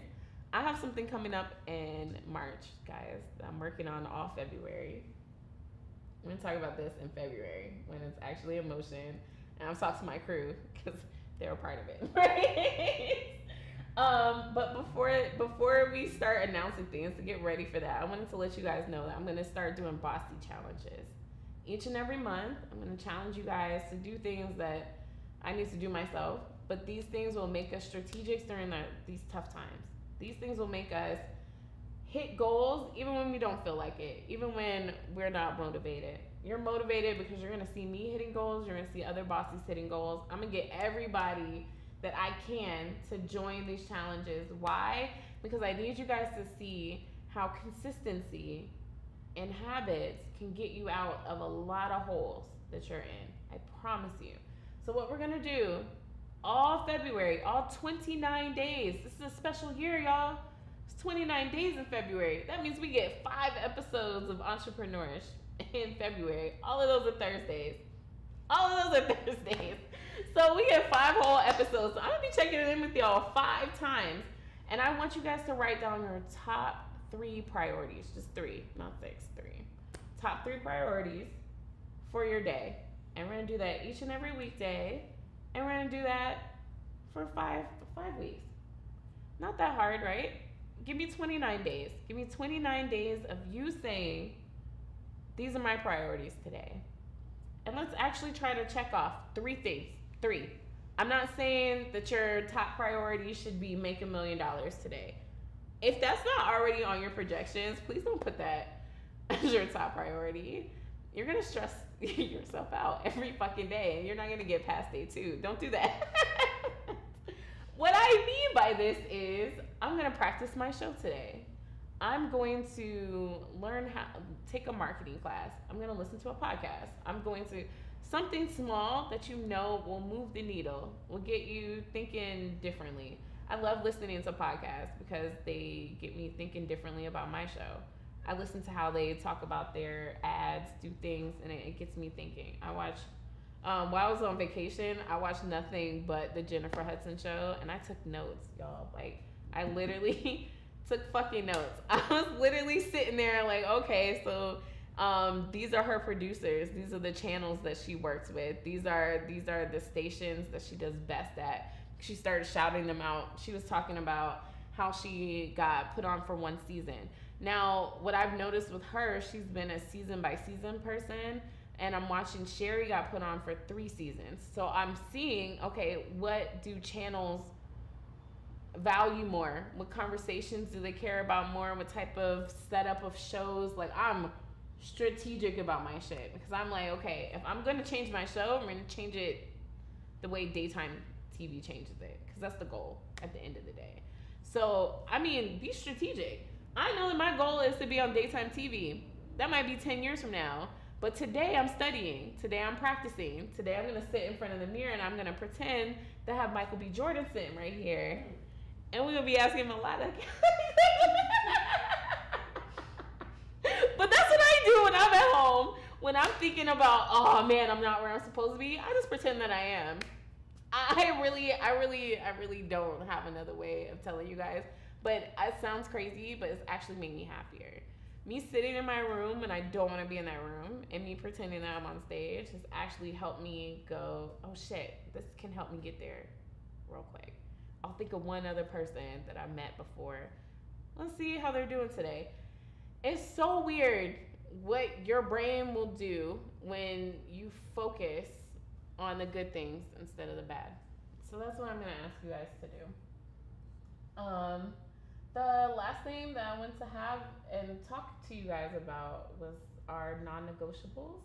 I have something coming up in March, guys, that I'm working on all February. I'm going to talk about this in February when it's actually in motion. And I've talked to my crew because they're a part of it, right? But before we start announcing things to get ready for that, I wanted to let you guys know that I'm going to start doing BOSSTIE challenges. Each and every month, I'm going to challenge you guys to do things that I need to do myself. But these things will make us strategic during these tough times. These things will make us hit goals even when we don't feel like it, even when we're not motivated. You're motivated because you're gonna see me hitting goals, you're gonna see other bosses hitting goals. I'm gonna get everybody that I can to join these challenges. Why? Because I need you guys to see how consistency and habits can get you out of a lot of holes that you're in. I promise you. So what we're gonna do all February, all 29 days. This is a special year, y'all. It's 29 days in February. That means we get 5 episodes of Entrepreneurish in February. All of those are Thursdays. All of those are Thursdays. So we get 5 whole episodes. So I'm gonna be checking in with y'all 5 times. And I want you guys to write down your top 3 priorities. Just 3, not 6, 3. Top 3 priorities for your day. And we're gonna do that each and every weekday. And we're gonna do that for 5 weeks. Not that hard, right? Give me 29 days. Give me 29 days of you saying, these are my priorities today. And let's actually try to check off 3 things. 3. I'm not saying that your top priority should be make $1 million today. If that's not already on your projections, please don't put that as your top priority. You're gonna stress yourself out every fucking day and you're not gonna get past day 2. Don't do that. What I mean by this is I'm gonna practice my show today. I'm going to learn how take a marketing class. I'm gonna listen to a podcast. I'm going to something small that you know will move the needle, will get you thinking differently. I love listening to podcasts because they get me thinking differently about my show. I listen to how they talk about their ads, do things, and it gets me thinking. I watch, while I was on vacation, I watched nothing but the Jennifer Hudson show, and I took notes, y'all. Like, I literally took fucking notes. I was literally sitting there like, okay, so these are her producers. These are the channels that she works with. These are the stations that she does best at. She started shouting them out. She was talking about how she got put on for 1 season. Now, what I've noticed with her, she's been a season by season person, and I'm watching Sherry got put on for 3 seasons. So I'm seeing, okay, what do channels value more? What conversations do they care about more? What type of setup of shows? Like, I'm strategic about my shit because I'm like, okay, if I'm gonna change my show, I'm gonna change it the way daytime TV changes it, because that's the goal at the end of the day. So, I mean, be strategic. I know that my goal is to be on daytime TV. That might be 10 years from now. But today I'm studying. Today I'm practicing. Today I'm going to sit in front of the mirror and I'm going to pretend to have Michael B. Jordan sitting right here. And we're going to be asking him a lot of But that's what I do when I'm at home. When I'm thinking about, oh man, I'm not where I'm supposed to be, I just pretend that I am. I really don't have another way of telling you guys. But it sounds crazy, but it's actually made me happier. Me sitting in my room and I don't want to be in that room, and me pretending that I'm on stage has actually helped me go, oh shit, this can help me get there real quick. I'll think of one other person that I met before. Let's see how they're doing today. It's so weird what your brain will do when you focus on the good things instead of the bad. So that's what I'm going to ask you guys to do. The last thing that I want to have and talk to you guys about was our non-negotiables.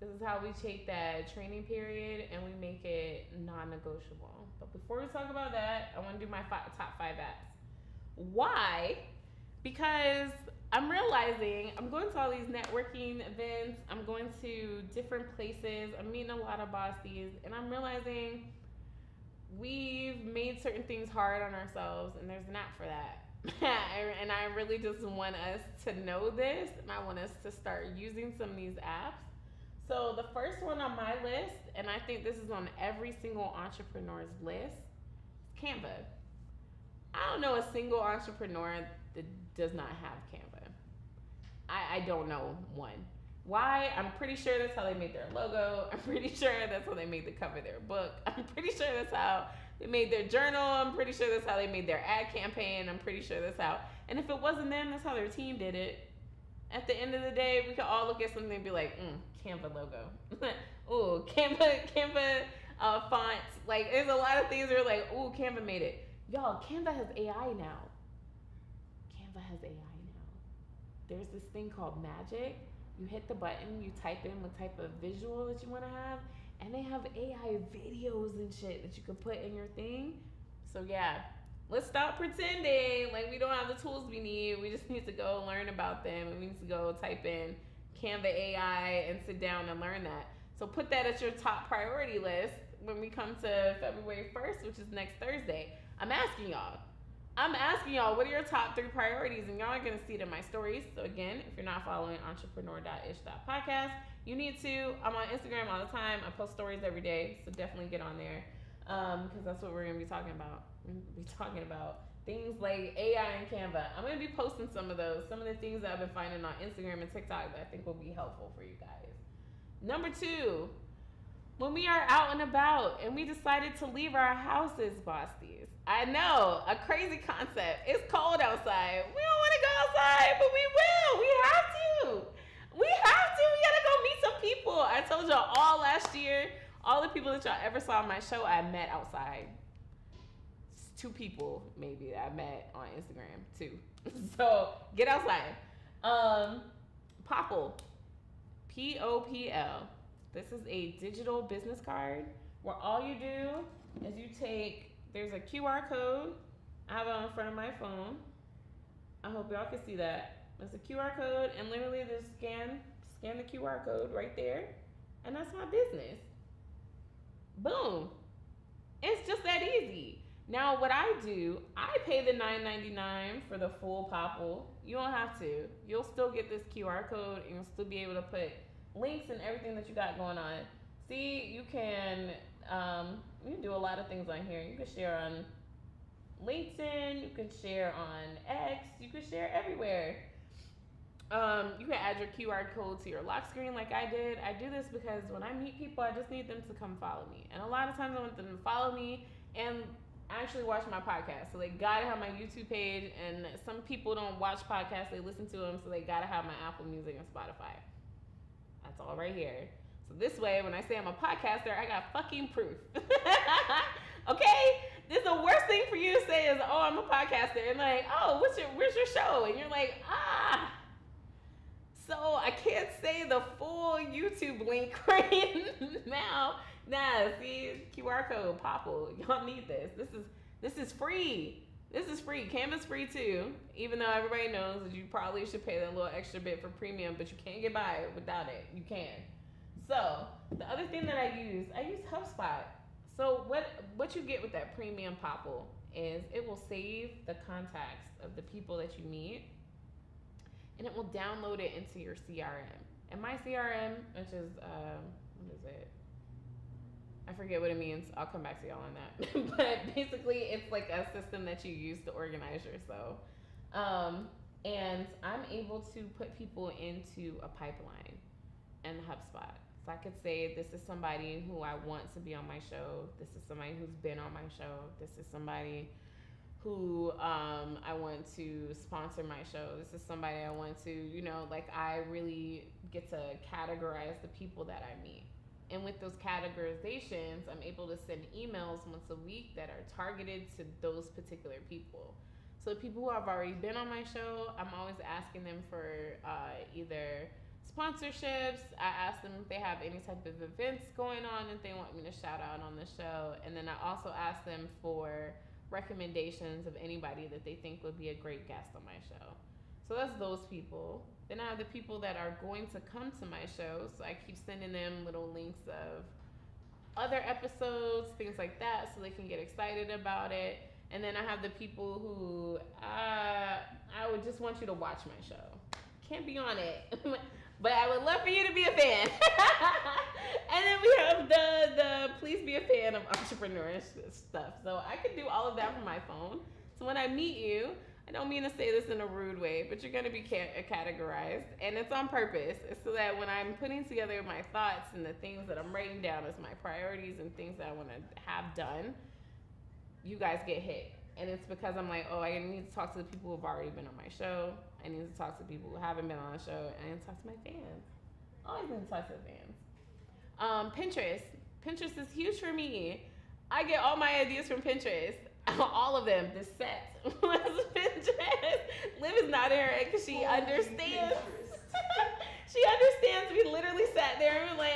This is how we take that training period and we make it non-negotiable. But before we talk about that, I want to do my top 5 apps. Why? Because I'm realizing I'm going to all these networking events. I'm going to different places. I'm meeting a lot of BOSSTIEs, and I'm realizing we've made certain things hard on ourselves, and there's an app for that. And I really just want us to know this, and I want us to start using some of these apps. So the first one on my list, and I think this is on every single entrepreneur's list, is Canva. I don't know a single entrepreneur that does not have Canva. I don't know one. Why? I'm pretty sure that's how they made their logo. I'm pretty sure that's how they made the cover of their book. I'm pretty sure that's how they made their journal. I'm pretty sure that's how they made their ad campaign. I'm pretty sure that's how, and if it wasn't them, that's how their team did it. At the end of the day, we could all look at something and be like, Canva logo. Ooh, Canva fonts. Like, there's a lot of things that are like, ooh, Canva made it. Y'all, Canva has AI now. Canva has AI now. there's this thing called Magic. You hit the button, you type in what type of visual that you want to have, and they have AI videos and shit that you can put in your thing. So yeah, let's stop pretending like we don't have the tools we need. We just need to go learn about them, and we need to go type in Canva AI and sit down and learn that. So put that at your top priority list when we come to February 1st, which is next Thursday. I'm asking y'all, what are your top 3 priorities? And y'all are going to see it in my stories. So again, if you're not following entrepreneur.ish.podcast, you need to. I'm on Instagram all the time. I post stories every day. So definitely get on there. Because that's what we're going to be talking about. We're going to be talking about things like AI and Canva. I'm going to be posting some of those. Some of the things that I've been finding on Instagram and TikTok that I think will be helpful for you guys. Number 2. When we are out and about and we decided to leave our houses, BOSSTIEs. I know, a crazy concept. It's cold outside. We don't want to go outside, but we will. We have to. We gotta go meet some people. I told y'all all last year, all the people that y'all ever saw on my show, I met outside. It's 2 people maybe that I met on Instagram, 2. So get outside. Popl, Popl. This is a digital business card where all you do is you take, there's a QR code. I have it on front of my phone. I hope y'all can see that. There's a QR code, and literally just scan the QR code right there, and that's my business. Boom. It's just that easy. Now what I do, I pay the $9.99 for the full Popl. You don't have to. You'll still get this QR code, and you'll still be able to put links and everything that you got going on. See, you can do a lot of things on here. You can share on LinkedIn, you can share on X, you can share everywhere. You can add your QR code to your lock screen like I did. I do this because when I meet people, I just need them to come follow me. And a lot of times I want them to follow me and actually watch my podcast. So they gotta have my YouTube page, and some people don't watch podcasts, they listen to them, so they gotta have my Apple Music and Spotify. That's all right here. So this way, when I say I'm a podcaster, I got fucking proof. Okay? This is the worst thing for you to say is, oh, I'm a podcaster. And like, oh, where's your show? And you're like, so I can't say the full YouTube link right now. Nah, see, QR code, Popl. Y'all need this. This is free. This is free. Canva's free too, even though everybody knows that you probably should pay that little extra bit for premium, but you can't get by without it. You can. So the other thing that I use HubSpot. So what you get with that premium Popl is it will save the contacts of the people that you meet, and it will download it into your CRM. And my CRM, which is what is it? I forget what it means. I'll come back to y'all on that. But basically, it's like a system that you use to organize yourself. And I'm able to put people into a pipeline in HubSpot. So I could say, this is somebody who I want to be on my show. This is somebody who's been on my show. This is somebody who I want to sponsor my show. This is somebody I want to, I really get to categorize the people that I meet. And with those categorizations, I'm able to send emails once a week that are targeted to those particular people. So the people who have already been on my show, I'm always asking them for either sponsorships. I ask them if they have any type of events going on that they want me to shout out on the show. And then I also ask them for recommendations of anybody that they think would be a great guest on my show. So that's those people. Then I have the people that are going to come to my show. So I keep sending them little links of other episodes, things like that, so they can get excited about it. And then I have the people who I would just want you to watch my show. Can't be on it, but I would love for you to be a fan. And then we have the please be a fan of entrepreneurship stuff. So I could do all of that from my phone. So when I meet you, I don't mean to say this in a rude way, but you're going to be categorized, and it's on purpose. It's so that when I'm putting together my thoughts and the things that I'm writing down as my priorities and things that I want to have done, you guys get hit. And it's because I'm like, oh, I need to talk to the people who've already been on my show. I need to talk to people who haven't been on the show. And I need to talk to my fans. I always need to talk to the fans. Pinterest. Pinterest is huge for me. I get all my ideas from Pinterest. All of them. The set was Pinterest. Liv is nodding her head because she Holy understands. Pinterest. She understands. We literally sat there and we're like,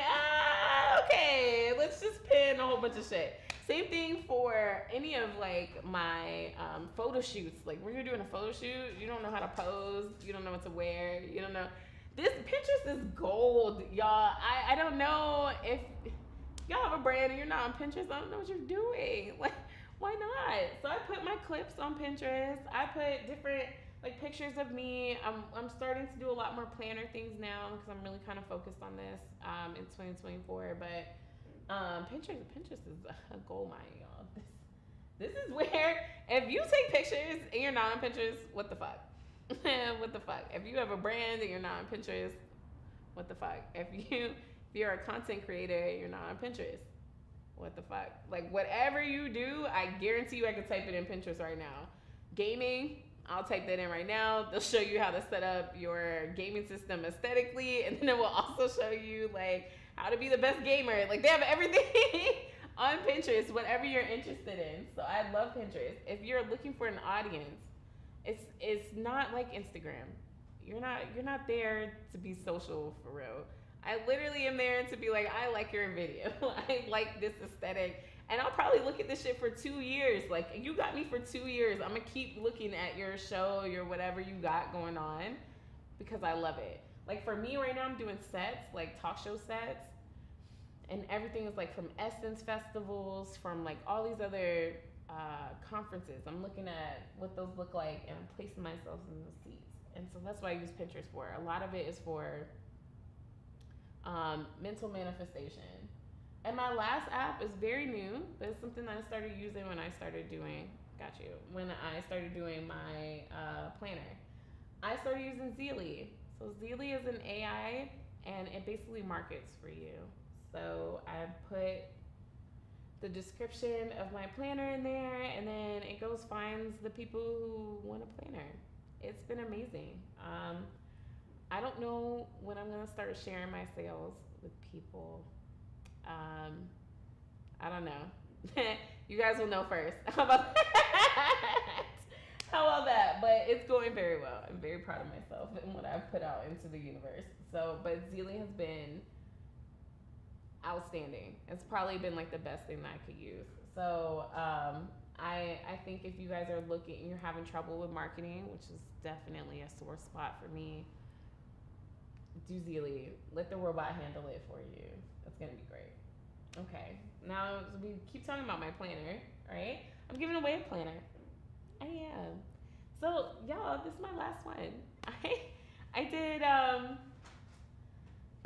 okay, let's just pin a whole bunch of shit. Same thing for any of like my photo shoots. Like when you're doing a photo shoot, you don't know how to pose, you don't know what to wear, you don't know. This Pinterest is gold, y'all. I don't know if y'all have a brand and you're not on Pinterest. I don't know what you're doing. Like, why not? So I put my clips on Pinterest. I put different like pictures of me. I'm starting to do a lot more planner things now because I'm really kind of focused on this in 2024. But Pinterest is a gold mine, y'all. This is where if you take pictures and you're not on Pinterest, what the fuck? What the fuck? If you have a brand and you're not on Pinterest, what the fuck? If you're a content creator and you're not on Pinterest, what the fuck? Like whatever you do, I guarantee you I could type it in Pinterest right now. Gaming, I'll type that in right now. They'll show you how to set up your gaming system aesthetically, and then it will also show you like how to be the best gamer. Like they have everything on Pinterest, whatever you're interested in. So I love Pinterest. If you're looking for an audience, it's not like Instagram. You're not there to be social for real. I literally am there to be like, I like your video. I like this aesthetic. And I'll probably look at this shit for 2 years. Like, you got me for 2 years. I'm going to keep looking at your show, your whatever you got going on because I love it. Like, for me right now, I'm doing sets, like talk show sets. And everything is like from Essence festivals, from like all these other conferences. I'm looking at what those look like and I'm placing myself in the seats. And so that's what I use Pinterest for. A lot of it is for mental manifestation. And my last app is very new, but it's something that I started using when I started doing, when I started doing my planner. I started using Zeely. So Zeely is an AI and it basically markets for you. So I put the description of my planner in there and then it goes finds the people who want a planner. It's been amazing. I don't know when I'm gonna start sharing my sales with people. I don't know. You guys will know first. How about that? How about that? But it's going very well. I'm very proud of myself and what I've put out into the universe. So, but Zeely has been outstanding. It's probably been like the best thing that I could use. So, I think if you guys are looking and you're having trouble with marketing, which is definitely a sore spot for me, do Zeely. Let the robot handle it for you. That's gonna be great. Okay, now we keep talking about my planner, right? I'm giving away a planner. I am. So y'all, this is my last one. I did.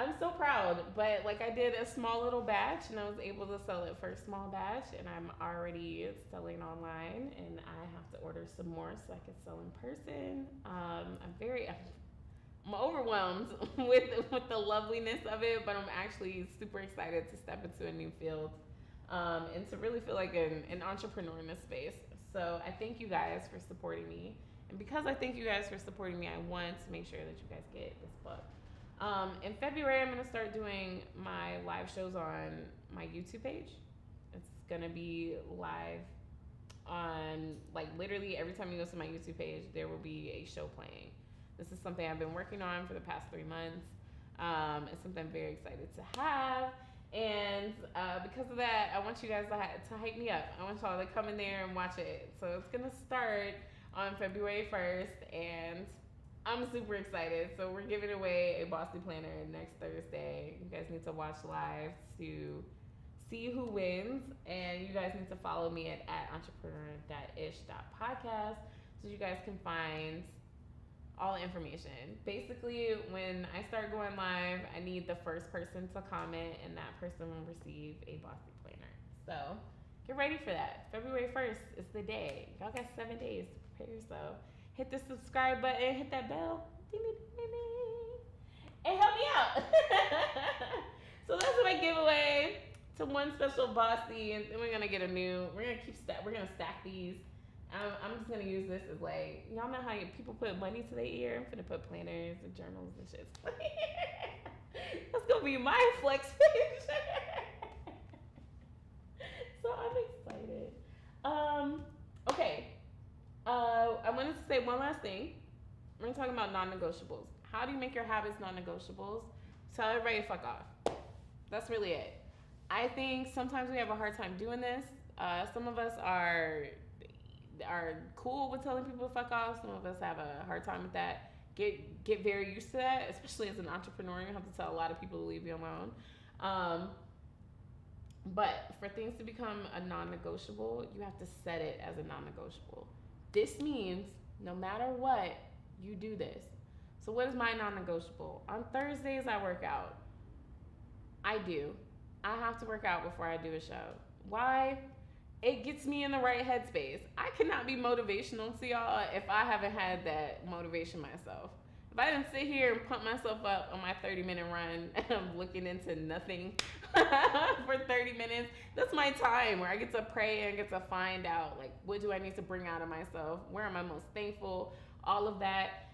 I'm so proud, but like I did a small little batch and I was able to sell it for a small batch, and I'm already selling online, and I have to order some more so I can sell in person. I'm overwhelmed with the loveliness of it, but I'm actually super excited to step into a new field and to really feel like an entrepreneur in this space. So I thank you guys for supporting me. And because I thank you guys for supporting me, I want to make sure that you guys get this book. In February, I'm going to start doing my live shows on my YouTube page. It's going to be live on, like, literally every time you go to my YouTube page, there will be a show playing. This is something I've been working on for the past 3 months. It's something I'm very excited to have. And because of that, I want you guys to hype me up. I want y'all to come in there and watch it. So it's going to start on February 1st, and I'm super excited. So we're giving away a BOSSTIE planner next Thursday. You guys need to watch live to see who wins. And you guys need to follow me at entrepreneur.ish.podcast so you guys can find all the information. Basically, when I start going live, I need the first person to comment, and that person will receive a BOSSTIE planner. So get ready for that. February 1st is the day. Y'all got 7 days to prepare yourself. Hit the subscribe button, hit that bell, ding, ding, ding, ding, and help me out. So that's what I give away to one special BOSSTIE, and then we're gonna stack these. I'm just gonna use this as like, y'all know how people put money to their ear? I'm gonna put planners and journals and shit. That's gonna be my flex page. So I'm excited. Okay. I wanted to say one last thing. We're talking about non-negotiables. How do you make your habits non-negotiables? Tell everybody to fuck off. That's really it. I think sometimes we have a hard time doing this. Some of us are cool with telling people to fuck off. Some of us have a hard time with that. Get very used to that, especially as an entrepreneur. You have to tell a lot of people to leave you alone. But for things to become a non-negotiable, you have to set it as a non-negotiable. This means no matter what, you do this. So what is my non-negotiable? On Thursdays, I work out. I have to work out before I do a show. Why? It gets me in the right headspace. I cannot be motivational to y'all if I haven't had that motivation myself. If I didn't sit here and pump myself up on my 30-minute run and I'm looking into nothing for 30 minutes, that's my time where I get to pray and get to find out, like, what do I need to bring out of myself? Where am I most thankful? All of that.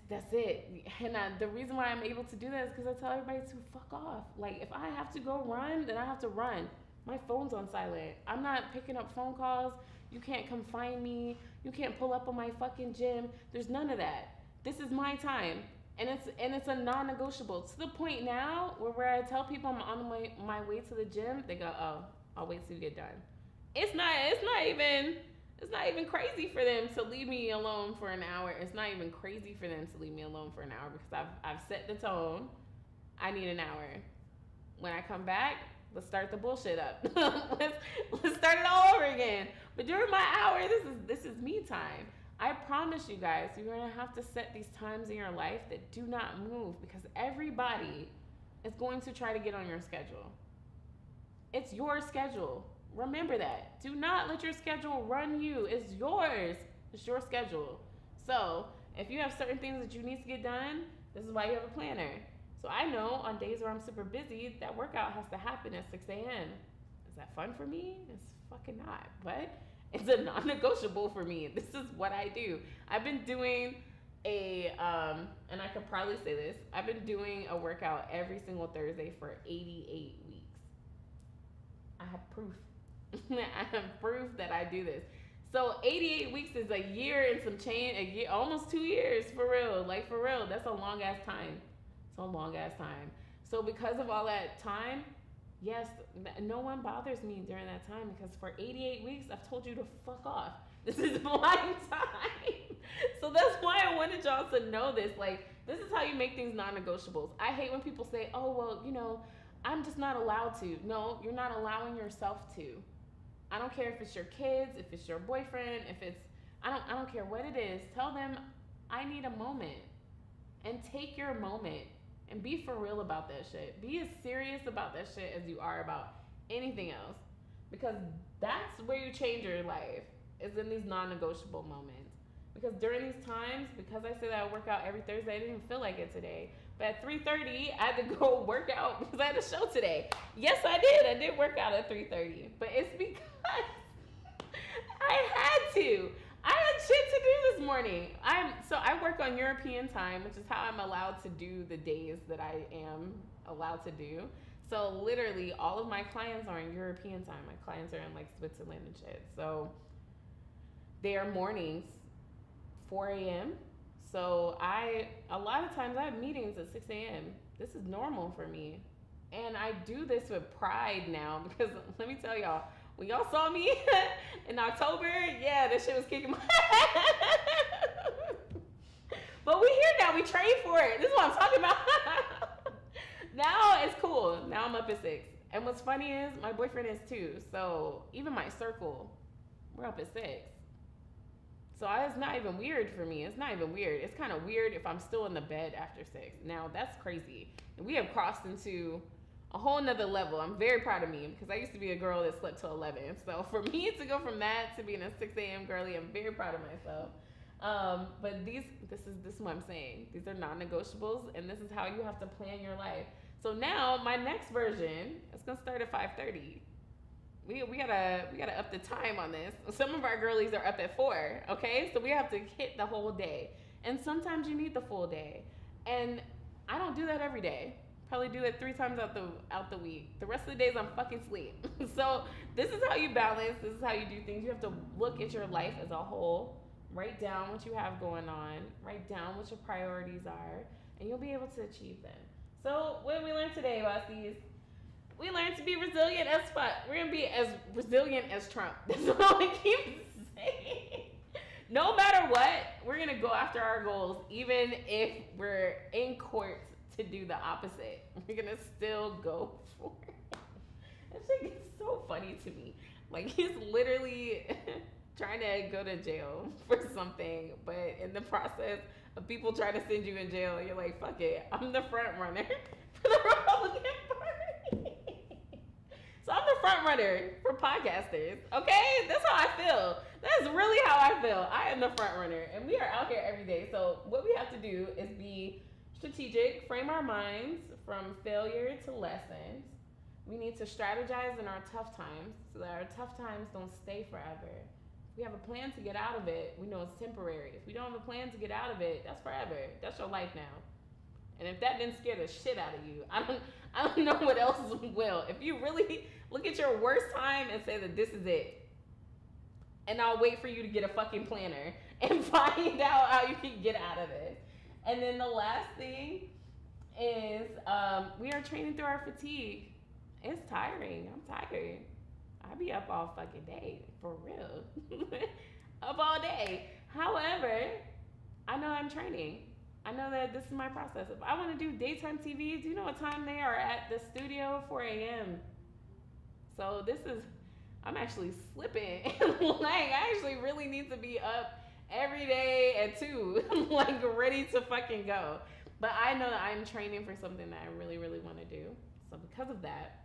That's it. And the reason why I'm able to do that is because I tell everybody to fuck off. Like, if I have to go run, then I have to run. My phone's on silent. I'm not picking up phone calls. You can't come find me. You can't pull up on my fucking gym. There's none of that. This is my time. And it's a non-negotiable. To the point now where I tell people I'm on my way to the gym, they go, oh, I'll wait till you get done. It's not even crazy for them to leave me alone for an hour. It's not even crazy for them to leave me alone for an hour because I've set the tone. I need an hour. When I come back, let's start the bullshit up. let's start it all over again. But during my hour, this is me time. I promise you guys, you're gonna have to set these times in your life that do not move because everybody is going to try to get on your schedule. It's your schedule. Remember that. Do not let your schedule run you. It's yours. It's your schedule. So if you have certain things that you need to get done, this is why you have a planner. So I know on days where I'm super busy, that workout has to happen at 6 a.m. Is that fun for me? It's fucking not. But it's a non-negotiable for me. This is what I do. I've been doing and I could probably say this, I've been doing a workout every single Thursday for 88 weeks. I have proof. I have proof that I do this. So 88 weeks is a year and some change, a year, almost 2 years for real. Like for real, that's a long ass time. It's a long ass time. So because of all that time, yes, no one bothers me during that time because for 88 weeks, I've told you to fuck off. This is my time. So that's why I wanted y'all to know this. Like, this is how you make things non-negotiables. I hate when people say, oh, well, you know, I'm just not allowed to. No, you're not allowing yourself to. I don't care if it's your kids, if it's your boyfriend, if it's, I don't care what it is. Tell them, I need a moment. And take your moment. And be for real about that shit. Be as serious about that shit as you are about anything else. Because that's where you change your life, is in these non-negotiable moments. Because during these times, because I said that I work out every Thursday, I didn't even feel like it today. But at 3:30, I had to go work out because I had a show today. Yes, I did. I did work out at 3:30. But it's because I had to. I had shit to do this morning. I work on European time, which is how I'm allowed to do the days that I am allowed to do. So literally all of my clients are in European time. My clients are in like Switzerland and shit. So they are mornings, 4 a.m. So a lot of times I have meetings at 6 a.m. This is normal for me. And I do this with pride now because let me tell y'all, when y'all saw me in October, yeah, this shit was kicking my But we here now, we trained for it. This is what I'm talking about. Now it's cool. Now I'm up at 6. And what's funny is my boyfriend is too. So even my circle, we're up at 6. So it's not even weird for me. It's not even weird. It's kind of weird if I'm still in the bed after 6. Now that's crazy. And we have crossed into a whole nother level. I'm very proud of me because I used to be a girl that slept till 11. So for me to go from that to being a 6 a.m. girly, I'm very proud of myself. But this is what I'm saying. These are non-negotiables, and this is how you have to plan your life. So now my next version is gonna start at 5:30. We gotta up the time on this. Some of our girlies are up at 4. Okay, so we have to hit the whole day, and sometimes you need the full day. And I don't do that every day. Probably do it 3 times out the week. The rest of the days I'm fucking sleep. So this is how you balance. This is how you do things. You have to look at your life as a whole. Write down what you have going on. Write down what your priorities are, and you'll be able to achieve them. So, what did we learn today, Bossies? We learned to be resilient as fuck. We're gonna be as resilient as Trump. That's all I keep saying. No matter what, we're gonna go after our goals, even if we're in court to do the opposite. We're gonna still go for it. That shit gets so funny to me. Like, he's literally trying to go to jail for something, but in the process of people trying to send you in jail, you're like, fuck it, I'm the front runner for the Republican Party. So I'm the front runner for podcasters, okay? That's how I feel. That's really how I feel. I am the front runner, and we are out here every day. So what we have to do is be strategic, frame our minds from failure to lessons. We need to strategize in our tough times so that our tough times don't stay forever. If we have a plan to get out of it, we know it's temporary. If we don't have a plan to get out of it, that's forever. That's your life now. And if that didn't scare the shit out of you, I don't know what else will. If you really look at your worst time and say that this is it, and I'll wait for you to get a fucking planner and find out how you can get out of it. And then the last thing is we are training through our fatigue. It's tiring. I'm tired. I be up all fucking day, for real. Up all day. However, I know I'm training. I know that this is my process. If I want to do daytime TV, do you know what time they are at the studio? 4 a.m. So I'm actually slipping. Like, I actually really need to be up every day at 2, like ready to fucking go. But I know that I'm training for something that I really, really want to do. So because of that,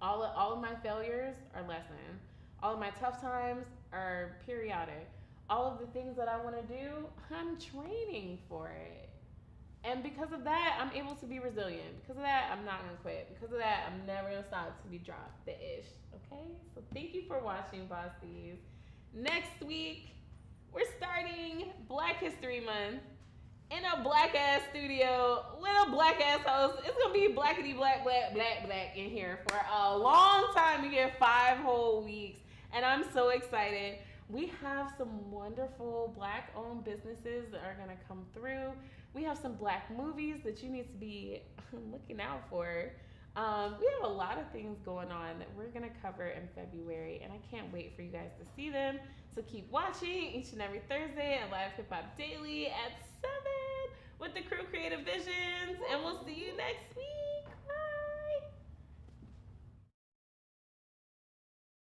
all of my failures are lessons. All of my tough times are periodic. All of the things that I want to do, I'm training for it. And because of that, I'm able to be resilient. Because of that, I'm not going to quit. Because of that, I'm never going to stop to be dropped the ish. Okay? So thank you for watching, Bossies. Next week, we're starting Black History Month in a black ass studio with a black ass host. It's going to be blackity black, black, black, black in here for a long time. You get 5 whole weeks. And I'm so excited. We have some wonderful black-owned businesses that are going to come through. We have some black movies that you need to be looking out for. We have a lot of things going on that we're going to cover in February, and I can't wait for you guys to see them. So keep watching each and every Thursday at Live Hip Hop Daily at 7 with the crew Creative Visions, and we'll see you next week.